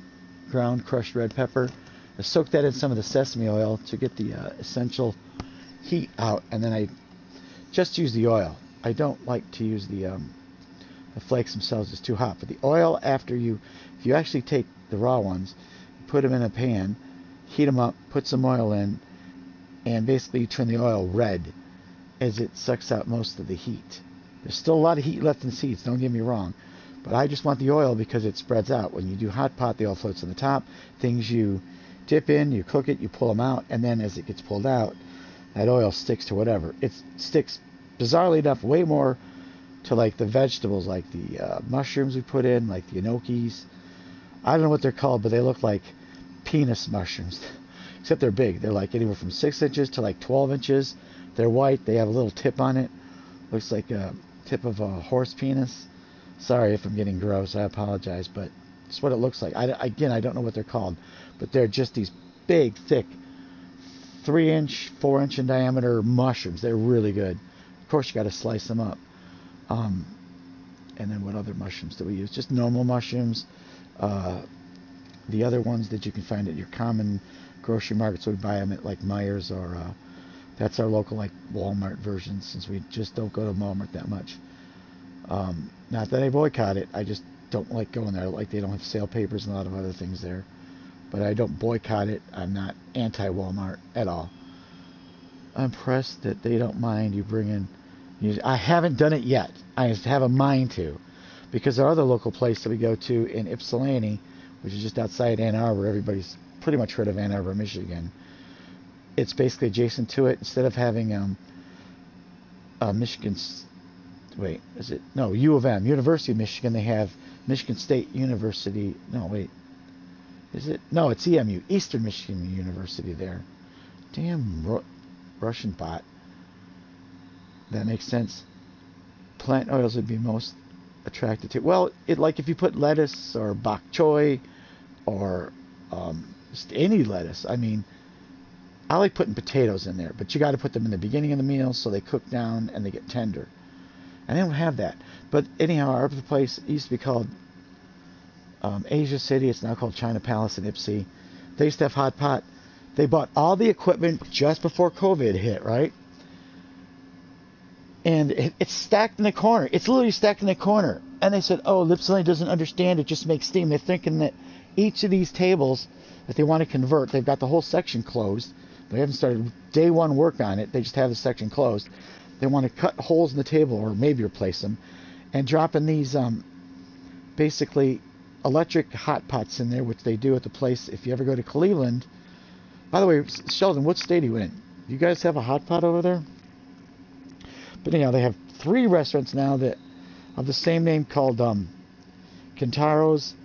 Ground crushed red pepper. I soaked that in some of the sesame oil to get the essential heat out, and then I just use the oil. I don't like to use the flakes themselves. It's too hot. But the oil, if you actually take the raw ones, put them in a pan, heat them up, put some oil in, and basically you turn the oil red as it sucks out most of the heat. There's still a lot of heat left in the seeds, don't get me wrong. But I just want the oil because it spreads out. When you do hot pot, the oil floats on the top. Things you dip in, you cook it, you pull them out, and then as it gets pulled out, that oil sticks to whatever. It sticks, bizarrely enough, way more to like the vegetables, like the mushrooms we put in, like the gnocchis. I don't know what they're called, but they look like penis mushrooms. Except they're big. They're like anywhere from 6 inches to like 12 inches. They're white. They have a little tip on it. Looks like a tip of a horse penis. Sorry if I'm getting gross. I apologize, but it's what it looks like. I don't know what they're called, but they're just these big, thick, 3-inch, 4-inch in diameter mushrooms. They're really good. Of course, you got to slice them up. And then what other mushrooms do we use? Just normal mushrooms. The other ones that you can find at your common grocery markets, we buy them at like Myers or that's our local like Walmart version, since we just don't go to Walmart that much. Not that I boycott it, I just don't like going there. Like they don't have sale papers and a lot of other things there. But I don't boycott it. I'm not anti-Walmart at all. I'm impressed that they don't mind you bring in. I haven't done it yet. I have a mind to. Because our other local place that we go to in Ypsilanti, which is just outside Ann Arbor, everybody's pretty much heard of Ann Arbor, Michigan. It's basically adjacent to it. Instead of having U of M, University of Michigan, they have Michigan State University. No, wait. Is it? No, it's EMU, Eastern Michigan University there. Damn Russian bot. That makes sense. Plant oils would be most attracted to. Well, like if you put lettuce or bok choy or just any lettuce. I mean, I like putting potatoes in there, but you got to put them in the beginning of the meal so they cook down and they get tender. And they don't have that. But anyhow, our other place used to be called Asia City. It's now called China Palace in Ipsy. They used to have hot pot. They bought all the equipment just before COVID hit, right? And it's stacked in the corner. It's literally stacked in the corner. And they said, oh, Ypsilanti doesn't understand. It just makes steam. They're thinking that each of these tables that they want to convert, they've got the whole section closed. They haven't started day one work on it. They just have the section closed. They want to cut holes in the table or maybe replace them and drop in these basically electric hot pots in there, which they do at the place. If you ever go to Cleveland, by the way, Sheldon, what state are you in? You guys have a hot pot over there? But anyhow, they have 3 restaurants now that of the same name called Kintaro's,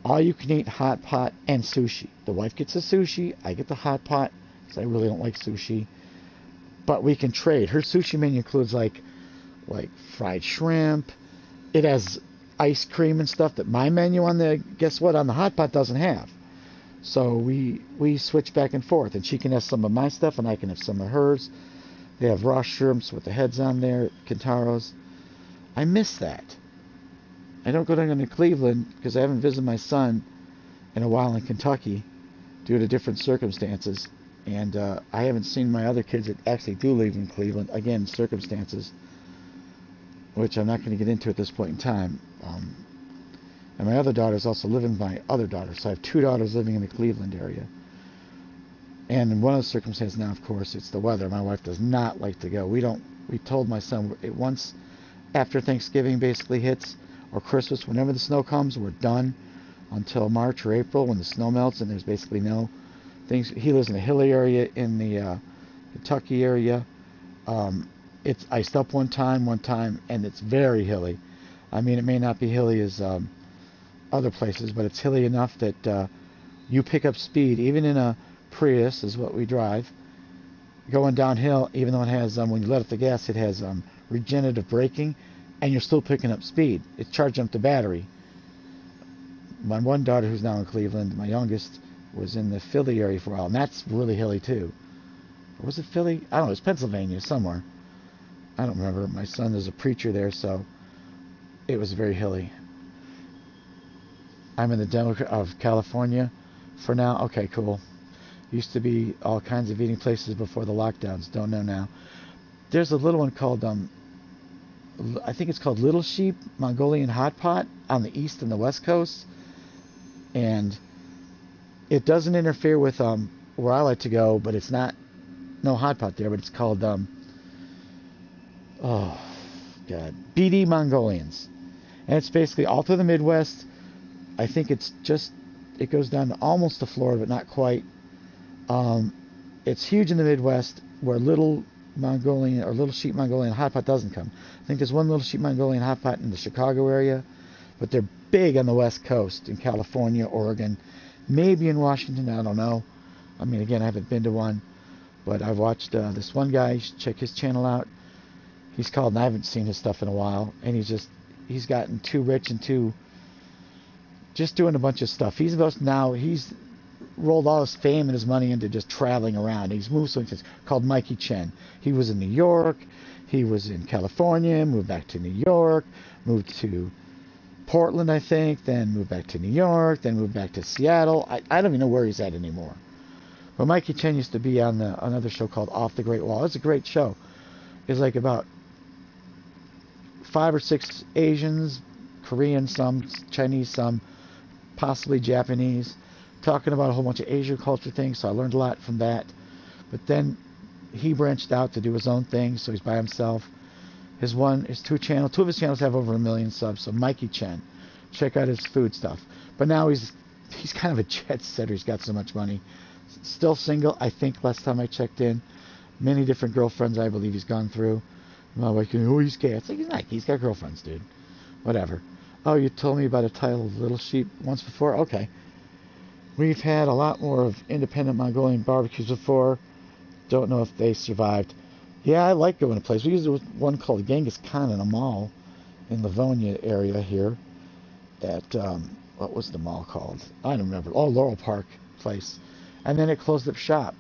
All You Can Eat Hot Pot, and Sushi. The wife gets the sushi, I get the hot pot, because I really don't like sushi. But we can trade. Her sushi menu includes like fried shrimp. It has ice cream and stuff that my menu on the, guess what, on the hot pot doesn't have. So we switch back and forth, and she can have some of my stuff and I can have some of hers. They have raw shrimps with the heads on there, Kintaro's. I miss that. I don't go down to Cleveland because I haven't visited my son in a while in Kentucky due to different circumstances. And I haven't seen my other kids that actually do live in Cleveland. Again, circumstances, which I'm not going to get into at this point in time. And my other daughter's also living with my other daughter. So I have 2 daughters living in the Cleveland area. And in one of the circumstances now, of course, it's the weather. My wife does not like to go. We told my son once after Thanksgiving basically hits, or Christmas, whenever the snow comes, we're done until March or April when the snow melts and there's basically no things. He lives in a hilly area in the Kentucky area. It's iced up one time, and it's very hilly. I mean, it may not be hilly as other places, but it's hilly enough that you pick up speed, even in a Prius is what we drive, going downhill, even though it has, when you let up the gas, it has regenerative braking, and you're still picking up speed. It's charging up the battery. My one daughter, who's now in Cleveland, my youngest, was in the Philly area for a while, and that's really hilly too. Or was it Philly? I don't know. It's Pennsylvania somewhere. I don't remember. My son is a preacher there, so it was very hilly. I'm in the demo of California for now. Okay, cool. Used to be all kinds of eating places before the lockdowns. Don't know now. There's a little one called, I think it's called Little Sheep Mongolian Hot Pot on the east and the west coast. And it doesn't interfere with where I like to go, but it's not, no hot pot there, but it's called, oh, God, BD Mongolians. And it's basically all through the Midwest. I think it's just, it goes down to almost to Florida, but not quite. It's huge in the Midwest where Little Mongolian or Little Sheep Mongolian hot pot doesn't come. I think there's one Little Sheep Mongolian hot pot in the Chicago area, but they're big on the West Coast in California, Oregon, maybe in Washington. I don't know. I mean, again, I haven't been to one, but I've watched this one guy. You should check his channel out. He's called, and I haven't seen his stuff in a while, and he's gotten too rich and too just doing a bunch of stuff. He's rolled all his fame and his money into just traveling around. He's moved, so it's called Mikey Chen. He was in New York, he was in California, moved back to New York, moved to Portland, I think, then moved back to New York, then moved back to Seattle. I don't even know where he's at anymore. But Mikey Chen used to be on another show called Off the Great Wall. It's a great show. It's like about 5 or 6 Asians, Korean, some Chinese, some possibly Japanese, talking about a whole bunch of Asian culture things, so I learned a lot from that. But then he branched out to do his own thing, so he's by himself. His two of his channels have over 1 million subs. So Mikey Chen, check out his food stuff. But now he's kind of a jet setter. He's got so much money. Still single, I think. Last time I checked in, many different girlfriends. I believe he's gone through. My wife, oh, he's gay. It's like he's not. He's got girlfriends, dude. Whatever. Oh, you told me about a title of Little Sheep once before. Okay. We've had a lot more of independent Mongolian barbecues before. Don't know if they survived. Yeah, I like going to places. We used to do one called Genghis Khan in a mall in Livonia area here. At, what was the mall called? I don't remember. Oh, Laurel Park place. And then it closed up shop.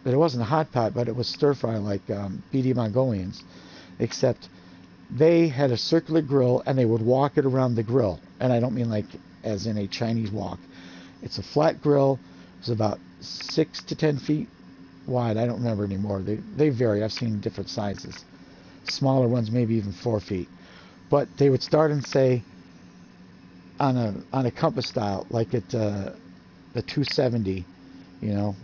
But it wasn't a hot pot, but it was stir fry like BD Mongolians. Except they had a circular grill and they would walk it around the grill. And I don't mean like as in a Chinese walk. It's a flat grill. It's about 6 to 10 feet wide. I don't remember anymore. They vary. I've seen different sizes. Smaller ones, maybe even 4 feet. But they would start and say on a compass style, like at the 270, you know,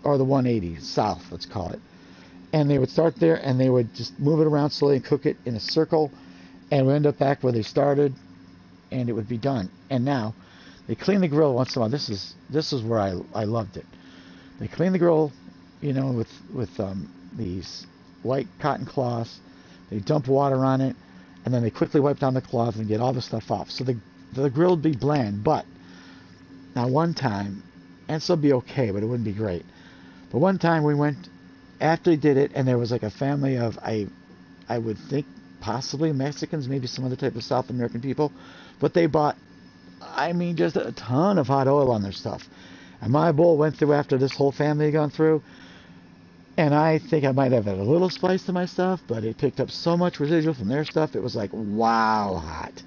or the 180 south, let's call it. And they would start there and they would just move it around slowly and cook it in a circle, and we end up back where they started, and it would be done. And now they clean the grill once in a while. This is where I loved it. They clean the grill, you know, with these white cotton cloths. They dump water on it, and then they quickly wipe down the cloth and get all the stuff off. So the grill would be bland. But now one time, and so it'd be okay, but it wouldn't be great. But one time we went after they did it, and there was like a family of I would think possibly Mexicans, maybe some other type of South American people, but they bought, I mean, just a ton of hot oil on their stuff. And my bowl went through after this whole family had gone through, and I think I might have had a little spice to my stuff, but it picked up so much residual from their stuff, it was like, wow, hot.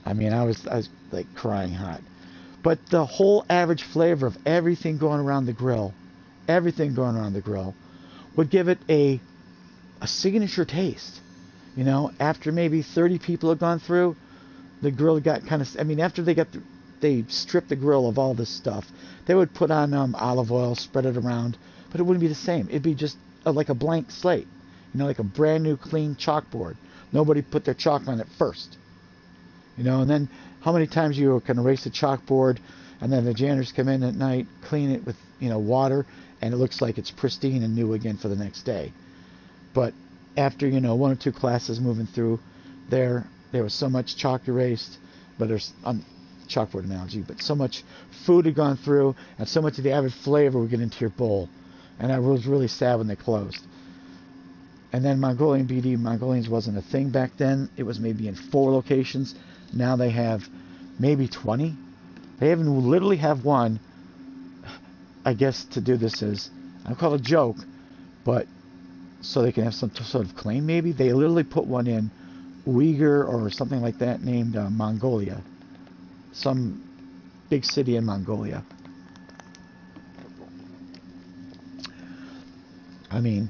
I mean, I was like crying hot. But the whole average flavor of everything going around the grill, would give it a signature taste. You know, after maybe 30 people had gone through, the grill got kind of, I mean, after they stripped the grill of all this stuff, they would put on olive oil, spread it around, but it wouldn't be the same. It'd be just like a blank slate, you know, like a brand new clean chalkboard. Nobody put their chalk on it first, you know. And then how many times you can erase the chalkboard, and then the janitors come in at night, clean it with, you know, water, and it looks like it's pristine and new again for the next day. But after, you know, 1 or 2 classes moving through there was so much chalk erased, but there's chalkboard analogy, but so much food had gone through, and so much of the avid flavor would get into your bowl. And I was really sad when they closed. And then Mongolian BD Mongolians wasn't a thing back then. It was maybe in 4 locations. Now they have maybe 20. They even literally have one, I guess to do this is, I call it a joke, but so they can have some sort of claim maybe. They literally put one in Uyghur or something like that named Mongolia. Some big city in Mongolia. I mean,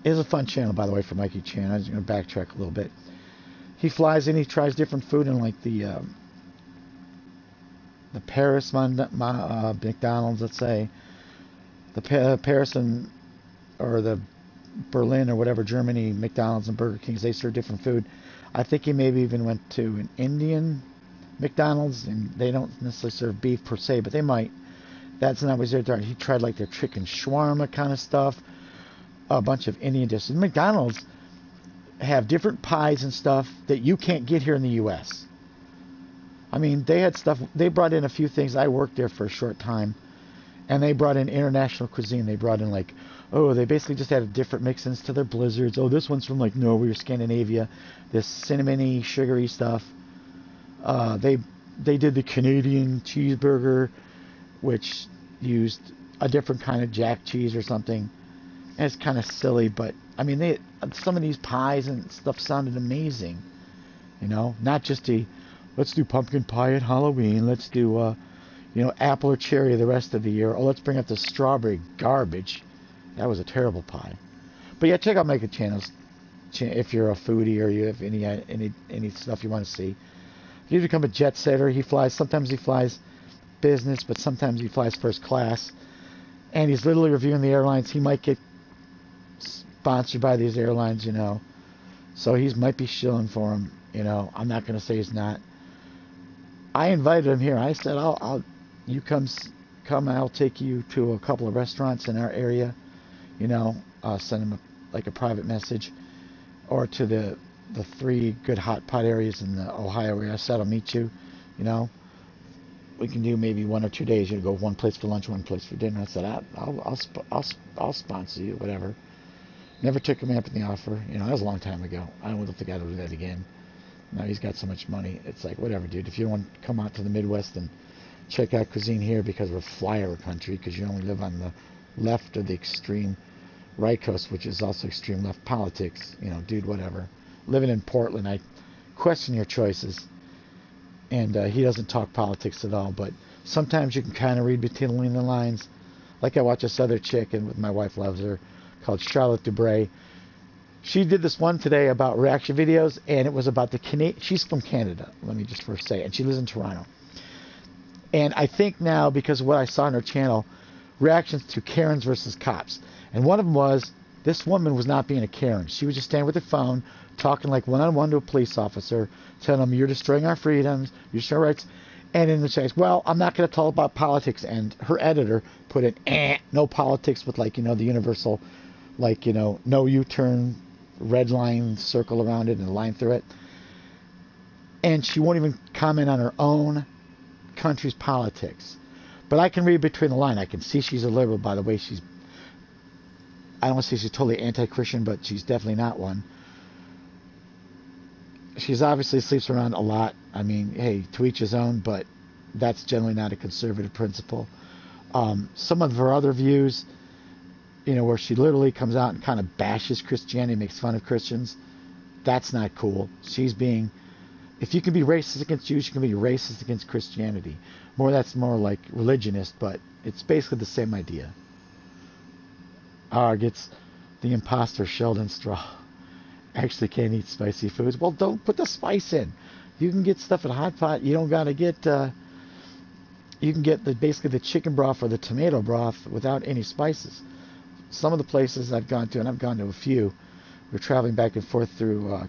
it's a fun channel, by the way, for Mikey Chan. I'm just going to backtrack a little bit. He flies in, he tries different food in like the Paris McDonald's, let's say, the Paris and or the Berlin or whatever, Germany, McDonald's and Burger Kings, they serve different food. I think he maybe even went to an Indian McDonald's, and they don't necessarily serve beef per se, but they might. That's not what he's there. He tried like their chicken shawarma kind of stuff, a bunch of Indian dishes. McDonald's have different pies and stuff that you can't get here in the U.S. I mean, they had stuff, they brought in a few things. I worked there for a short time, and they brought in international cuisine. They brought in like, oh, they basically just added different mix-ins to their blizzards. Oh, this one's from like Norway or Scandinavia. This cinnamony, sugary stuff. They did the Canadian cheeseburger, which used a different kind of jack cheese or something. And it's kind of silly, but I mean, some of these pies and stuff sounded amazing. You know, not just let's do pumpkin pie at Halloween. Let's do, you know, apple or cherry the rest of the year. Oh, let's bring up the strawberry garbage. That was a terrible pie. But yeah, check out Micah Channel's if you're a foodie or you have any stuff you want to see. He's become a jet setter. He flies. Sometimes he flies business, but sometimes he flies first class. And he's literally reviewing the airlines. He might get sponsored by these airlines, you know. So he might be shilling for him, you know. I'm not going to say he's not. I invited him here. I said, you come, I'll take you to a couple of restaurants in our area, you know. Send him a private message, or to the 3 good hot pot areas in the Ohio area. I said I'll meet you, you know. We can do maybe 1 or 2 days. You go one place for lunch, one place for dinner. I said I'll sponsor you, whatever. Never took him up in the offer. You know, that was a long time ago. I don't think I'd do that again. Now he's got so much money. It's like, whatever, dude. If you want to come out to the Midwest and check out cuisine here, because we're flyover country, because you only live on the left of the extreme right coast, which is also extreme left politics. You know, dude, whatever. Living in Portland, I question your choices. And he doesn't talk politics at all, but sometimes you can kind of read between the lines. Like I watch this other chick, and my wife loves her, called Charlotte Dubray. She did this one today about reaction videos, and it was about she's from Canada, let me just first say, and she lives in Toronto. And I think now, because of what I saw on her channel, reactions to Karens versus cops. And one of them was, this woman was not being a Karen. She was just standing with her phone, talking like one-on-one to a police officer, telling him, you're destroying our freedoms, you're destroying our rights. And in the case, well, I'm not going to talk about politics. And her editor put in, no politics, with, like, you know, the universal, like, you know, no U-turn, red line, circle around it and a line through it. And she won't even comment on her own country's politics. But I can read between the line. I can see she's a liberal by the way she's, I don't want to say she's totally anti-Christian, but she's definitely not one. She's obviously sleeps around a lot. I mean, hey, to each his own, but that's generally not a conservative principle. Some of her other views, you know, where she literally comes out and kind of bashes Christianity, makes fun of Christians, that's not cool. She's being, if you can be racist against Jews, you can be racist against Christianity. That's more like religionist, but it's basically the same idea. Gets the imposter Sheldon Straw. Actually can't eat spicy foods. Well, don't put the spice in. You can get stuff in a hot pot. You don't got to get, you can get basically the chicken broth or the tomato broth without any spices. Some of the places I've gone to, and I've gone to a few, we're traveling back and forth through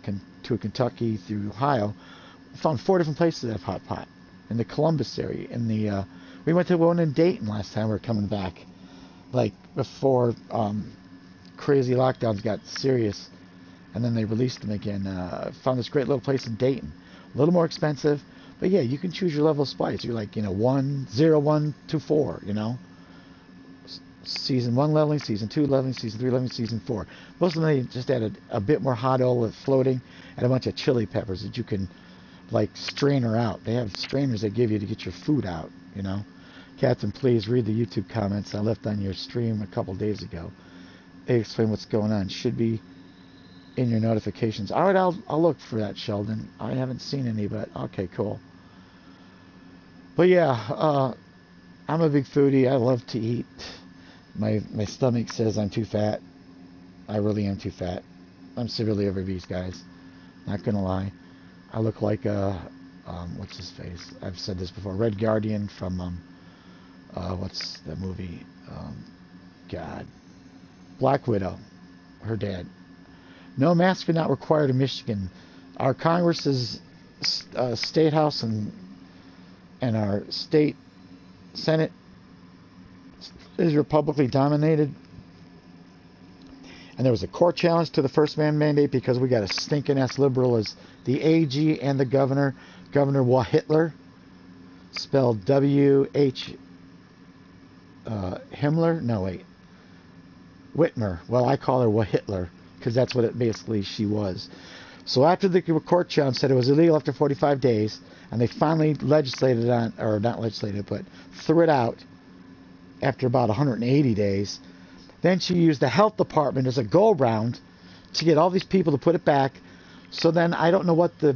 to Kentucky, through Ohio, found 4 different places that have hot pot. In the Columbus area, we went to one in Dayton last time we were coming back, like before crazy lockdowns got serious, and then they released them again. Found this great little place in Dayton, a little more expensive, but yeah, you can choose your level of spice. You're like, you know, 1, 0, 1 to 4, you know. Season 1 leveling, Season 2 leveling, Season 3 leveling, Season 4. Most of them, they just added a bit more hot oil with floating and a bunch of chili peppers that you can, like, strain her out. They have strainers they give you to get your food out, you know. Captain, please read the YouTube comments I left on your stream a couple days ago. They explain what's going on. Should be in your notifications. All right, I'll look for that, Sheldon. I haven't seen any, but okay, cool. But yeah, I'm a big foodie. I love to eat. My stomach says I'm too fat. I really am too fat. I'm severely obese, guys. Not gonna lie. I look like what's his face? I've said this before. Red Guardian from what's the movie? God, Black Widow. Her dad. No masks are not required in Michigan. Our Congress's state house and our state Senate is Republically dominated. And there was a court challenge to the first man mandate because we got a stinking ass liberal as the AG and the governor. Governor Hitler, spelled W-H Himmler? No, wait. Whitmer. Well, I call her Hitler because that's what it basically she was. So after the court challenge said it was illegal after 45 days, and they finally legislated on, or not legislated, but threw it out after about 180 days. Then she used the health department as a go-around to get all these people to put it back. So then I don't know what the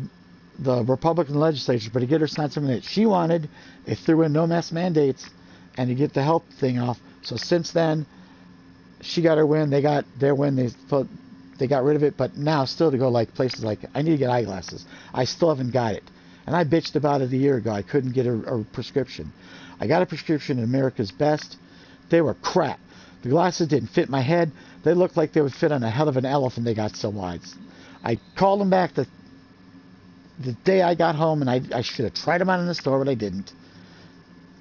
Republican legislature, but to get her signed something that she wanted, they threw in no mask mandates and to get the health thing off. So since then, she got her win. They got their win. They got rid of it. But now still to go like places like, I need to get eyeglasses. I still haven't got it. And I bitched about it a year ago. I couldn't get a prescription. I got a prescription at America's Best. They were crap. The glasses didn't fit my head. They looked like they would fit on a hell of an elephant. They got so wide. I called them back the day I got home, and I should have tried them out in the store, but I didn't.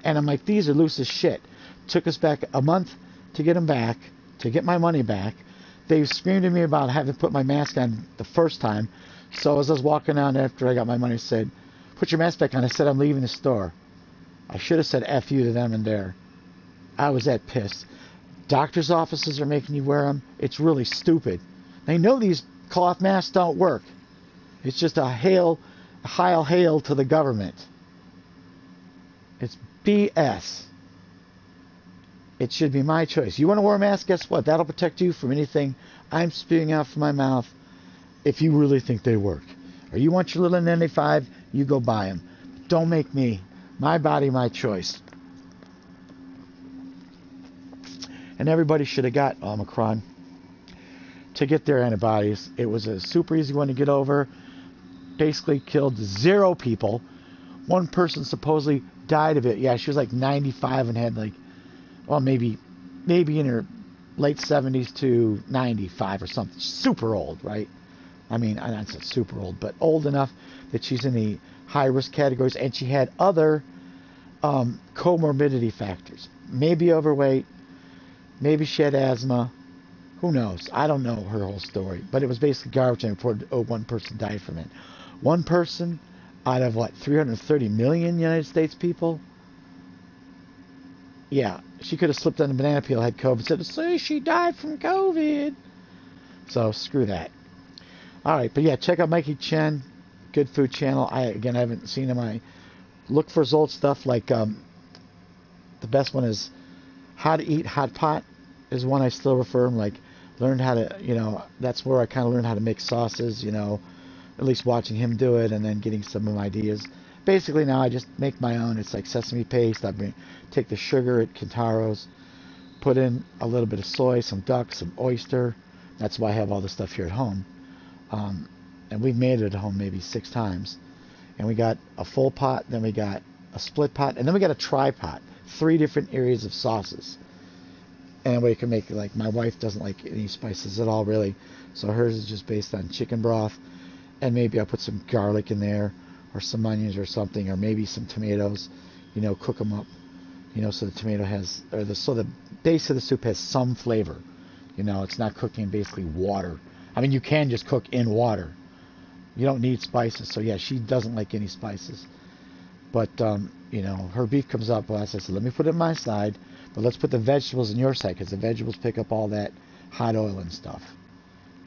And I'm like, these are loose as shit. Took us back a month to get them back, to get my money back. They screamed at me about having put my mask on the first time. So as I was walking out after I got my money, I said, put your mask back on. I said, I'm leaving the store. I should have said F you to them and there. I was that pissed. Doctors' offices are making you wear them. It's really stupid. They know these cloth masks don't work. It's just a hail to the government. It's BS. It should be my choice. You want to wear a mask? Guess what? That'll protect you from anything I'm spewing out from my mouth if you really think they work. Or you want your little N95, you go buy them. Don't make me. My body, my choice. And everybody should have got Omicron to get their antibodies. It was a super easy one to get over. Basically killed 0 people. One person supposedly died of it. Yeah, she was like 95 and had like, well, maybe in her late 70s to 95 or something. Super old, right? I mean, I'm not super old, but old enough that she's in the high-risk categories, and she had other comorbidity factors. Maybe overweight, maybe she had asthma. Who knows? I don't know her whole story, but it was basically garbage and reported, oh, one person died from it. One person out of, what, 330 million United States people? Yeah, she could have slipped on a banana peel, had COVID, said, say she died from COVID. So, screw that. Alright, but yeah, check out Mikey Chen, Good Food Channel. I haven't seen him. I look for his old stuff, like, the best one is How to Eat Hot Pot is one I still refer him, like, learned how to, that's where I kind of learned how to make sauces, at least watching him do it and then getting some of my ideas. Basically now I just make my own. It's like sesame paste. Take the sugar at Kintaro's, put in a little bit of soy, some duck, some oyster. That's why I have all this stuff here at home. And we've made it at home maybe 6 times. And we got a full pot, then we got a split pot, and then we got a tri-pot. 3 different areas of sauces. And we can make, like, my wife doesn't like any spices at all, really. So hers is just based on chicken broth. And maybe I'll put some garlic in there, or some onions or something, or maybe some tomatoes, cook them up, so the tomato has, so the base of the soup has some flavor. It's not cooking in basically water. I mean, you can just cook in water. You don't need spices. So yeah, she doesn't like any spices. But, her beef comes up, well, I said, let me put it on my side, but let's put the vegetables on your side, because the vegetables pick up all that hot oil and stuff,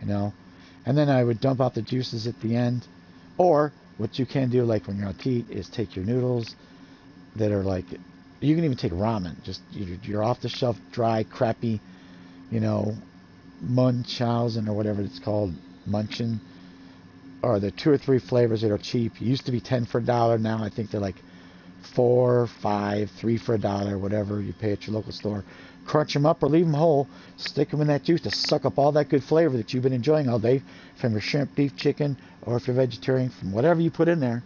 And then I would dump out the juices at the end. Or, what you can do, like when you're out to eat, is take your noodles that are like, you can even take ramen, just your off-the-shelf, dry, crappy, Munchausen or whatever it's called, Munchin, or the 2 or 3 flavors that are cheap. Used to be 10 for $1. Now I think they're like 4, 5, 3 for $1, whatever you pay at your local store. Crunch them up or leave them whole. Stick them in that juice to suck up all that good flavor that you've been enjoying all day from your shrimp, beef, chicken, or if you're vegetarian, from whatever you put in there.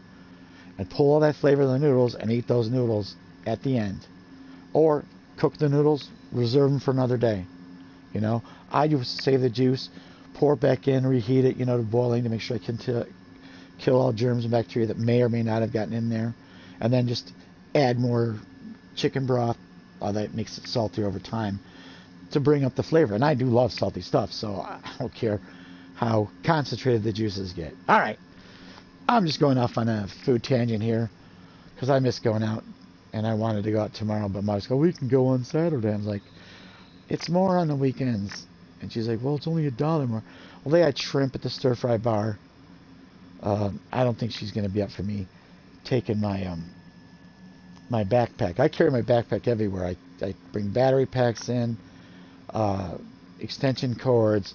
And pull all that flavor of the noodles and eat those noodles at the end. Or cook the noodles, reserve them for another day. I just save the juice, pour it back in, reheat it, to boiling to make sure I can kill all germs and bacteria that may or may not have gotten in there. And then just add more chicken broth. That makes it saltier over time to bring up the flavor. And I do love salty stuff, so I don't care how concentrated the juices get. All right. I'm just going off on a food tangent here because I miss going out, and I wanted to go out tomorrow, but Mom's go, we can go on Saturday. I was like, it's more on the weekends. And she's like, well, it's only $1 more. Well, they had shrimp at the stir-fry bar. I don't think she's going to be up for me taking my my backpack. I carry my backpack everywhere. I bring battery packs in, extension cords,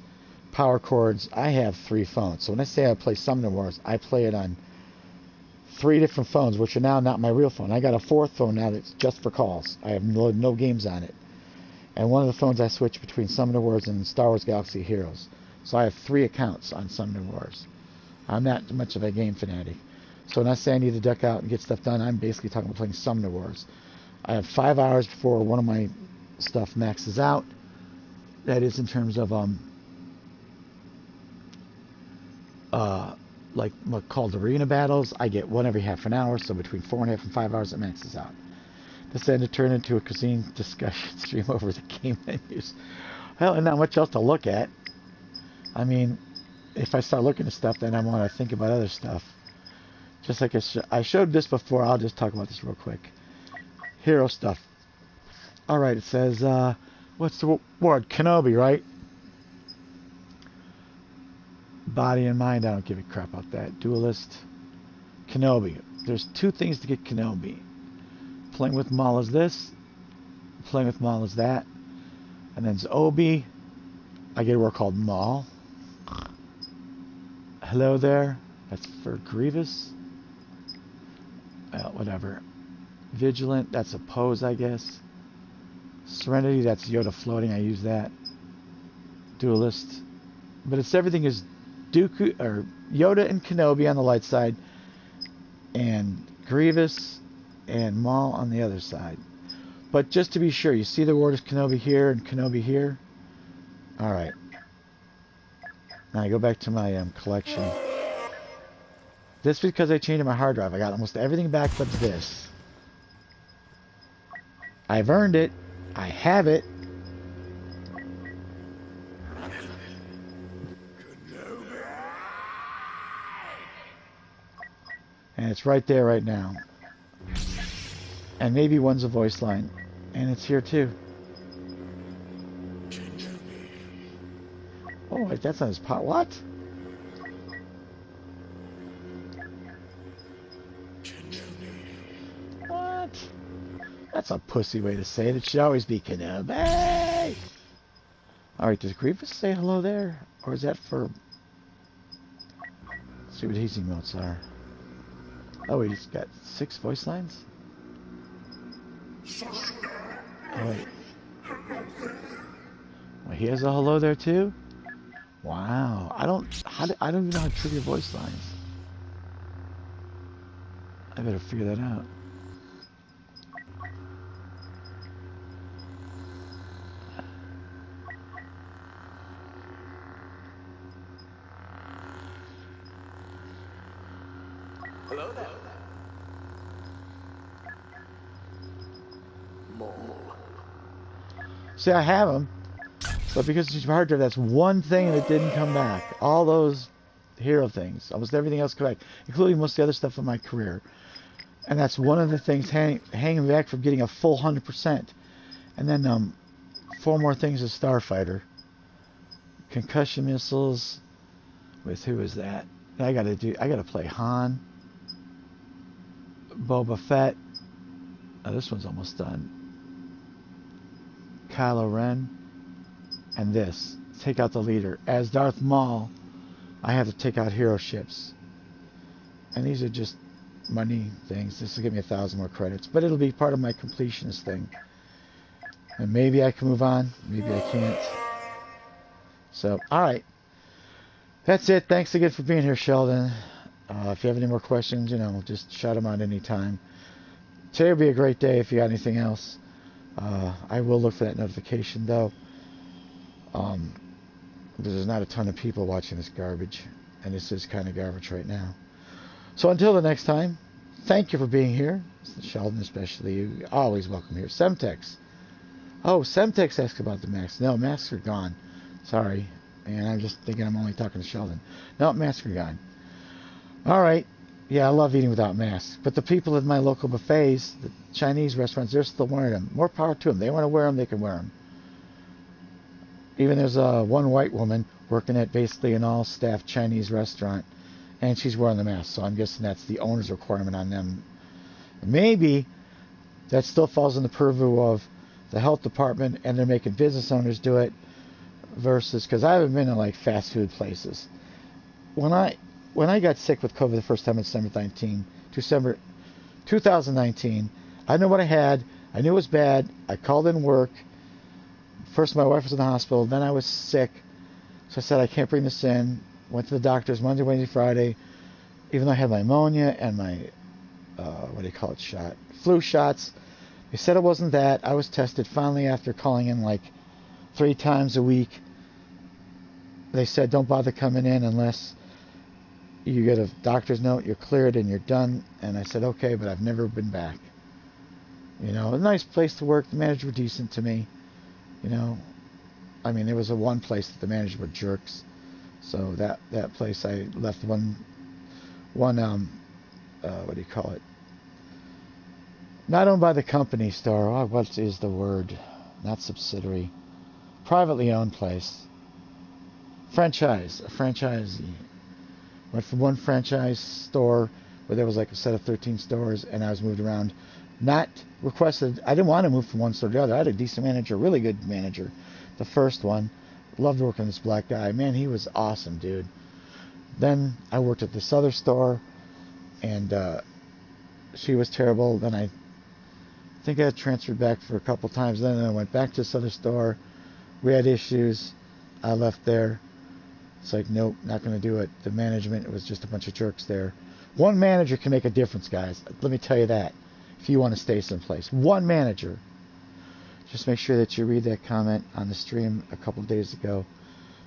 power cords. I have 3 phones. So when I say I play Summoner Wars, I play it on 3 different phones, which are now not my real phone. I got a 4th phone now that's just for calls. I have no games on it. And one of the phones I switch between Summoner Wars and Star Wars Galaxy Heroes. So I have 3 accounts on Summoner Wars. I'm not much of a game fanatic. So when I say I need to duck out and get stuff done, I'm basically talking about playing Summoner Wars. I have 5 hours before one of my stuff maxes out. That is in terms of like what called arena battles. I get one every half an hour, so between 4.5 and 5 hours it maxes out. This then to turn into a cuisine discussion stream over the game menus. Well, and not much else to look at. I mean, if I start looking at stuff, then I want to think about other stuff. Just like I showed this before, I'll just talk about this real quick. Hero stuff. Alright, it says, what's the word? Kenobi, right? Body and mind, I don't give a crap about that. Duelist. Kenobi. There's two things to get Kenobi. Playing with Maul is this. Playing with Maul is that. And then Obi. I get a word called Maul. Hello there. That's for Grievous. Well, whatever. Vigilant. That's a pose, I guess. Serenity. That's Yoda floating. I use that. Duelist. But it's everything is Dooku or Yoda and Kenobi on the light side, and Grievous and Maul on the other side. But just to be sure, you see the word is Kenobi here and Kenobi here. All right. Now I go back to my collection. This is because I changed my hard drive. I got almost everything back but this. I've earned it. I have it. And it's right there right now. And maybe one's a voice line. And it's here too. Oh, wait, that's not his pot. What? What? That's a pussy way to say it. It should always be Kenobi. Alright, does Grievous say hello there? Or is that for... Let's see what his emotes are. Oh, wait, he's got 6 voice lines? Oh, wait. Wait, he has a hello there too? Wow. I don't even know how to trigger voice lines. I better figure that out. Hello there. See, I have them, but because it's hard drive, that's one thing that didn't come back. All those hero things, almost everything else come back, including most of the other stuff in my career. And that's one of the things hanging back from getting a full 100%. And then 4 more things as Starfighter. Concussion missiles. With who is that? I gotta play Han. Boba Fett. Oh, this one's almost done. Kylo Ren. And this. Take out the leader. As Darth Maul, I have to take out hero ships. And these are just money things. This will give me 1,000 more credits. But it'll be part of my completionist thing. And maybe I can move on. Maybe I can't. So, alright. That's it. Thanks again for being here, Sheldon. If you have any more questions, just shout them out anytime. Today will be a great day if you got anything else. I will look for that notification, though. There's not a ton of people watching this garbage. And this is kind of garbage right now. So until the next time, thank you for being here. Sheldon, especially you. Always welcome here. Semtex. Oh, Semtex asked about the masks. No, masks are gone. Sorry. And I'm just thinking I'm only talking to Sheldon. No, masks are gone. Alright. Yeah, I love eating without masks. But the people at my local buffets, the Chinese restaurants, they're still wearing them. More power to them. They want to wear them, they can wear them. Even there's one white woman working at basically an all-staff Chinese restaurant, and she's wearing the mask. So I'm guessing that's the owner's requirement on them. Maybe that still falls in the purview of the health department, and they're making business owners do it, versus, because I haven't been in like fast food places. When I got sick with COVID the first time in December 2019, I knew what I had. I knew it was bad. I called in work. First, my wife was in the hospital. Then I was sick. So I said, I can't bring this in. Went to the doctors Monday, Wednesday, Friday. Even though I had my pneumonia and my, flu shots. They said it wasn't that. I was tested finally after calling in like 3 times a week. They said don't bother coming in unless you get a doctor's note, you're cleared, and you're done. And I said, okay, but I've never been back. You know, a nice place to work. The managers were decent to me. You know, I mean, there was one place that the managers were jerks. So that place I left one what do you call it? Not owned by the company store. Oh, what is the word? Not subsidiary. Privately owned place. Franchise. A franchisee. Went from one franchise store where there was like a set of 13 stores, and I was moved around. Not requested. I didn't want to move from one store to the other. I had a decent manager, really good manager. The first one. Loved working with this black guy. Man, he was awesome, dude. Then I worked at this other store, and she was terrible. Then I think I had transferred back for a couple times. Then I went back to this other store. We had issues. I left there. It's like, nope, not going to do it. The management, it was just a bunch of jerks there. One manager can make a difference, guys. Let me tell you that. If you want to stay someplace. One manager. Just make sure that you read that comment on the stream a couple days ago.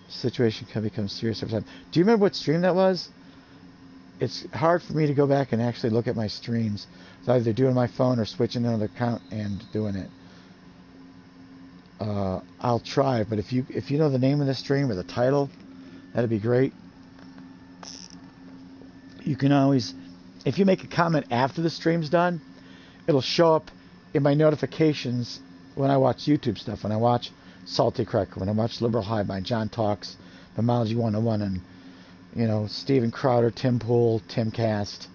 The situation can become serious over time. Do you remember what stream that was? It's hard for me to go back and actually look at my streams. It's either doing my phone or switching another account and doing it. I'll try, but if you know the name of the stream or the title, that'd be great. You can always, if you make a comment after the stream's done, it'll show up in my notifications when I watch YouTube stuff, when I watch Salty Cracker, when I watch Liberal High by John Talks, Biology 101, and, you know, Steven Crowder, Tim Pool, Tim Cast,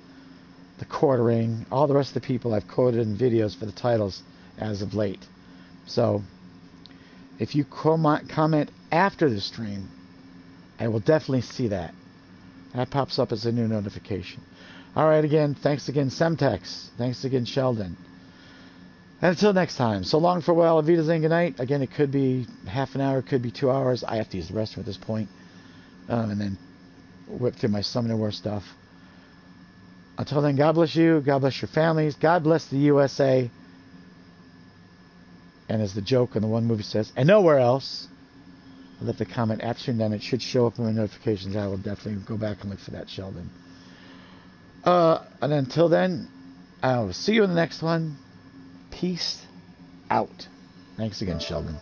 The Quartering, all the rest of the people I've quoted in videos for the titles as of late. So, if you comment after the stream, I will definitely see that. That pops up as a new notification. Alright, again, thanks again, Semtex. Thanks again, Sheldon. And until next time, so long, farewell, Avita Zing, good night. Again, it could be half an hour, it could be 2 hours. I have to use the restroom at this point. And then whip through my Summoner War stuff. Until then, God bless you, God bless your families, God bless the USA. And as the joke in the one movie says, and nowhere else. I left the comment after and then it should show up in my notifications. I will definitely go back and look for that, Sheldon. And until then, I will see you in the next one. Peace out. Thanks again, Sheldon.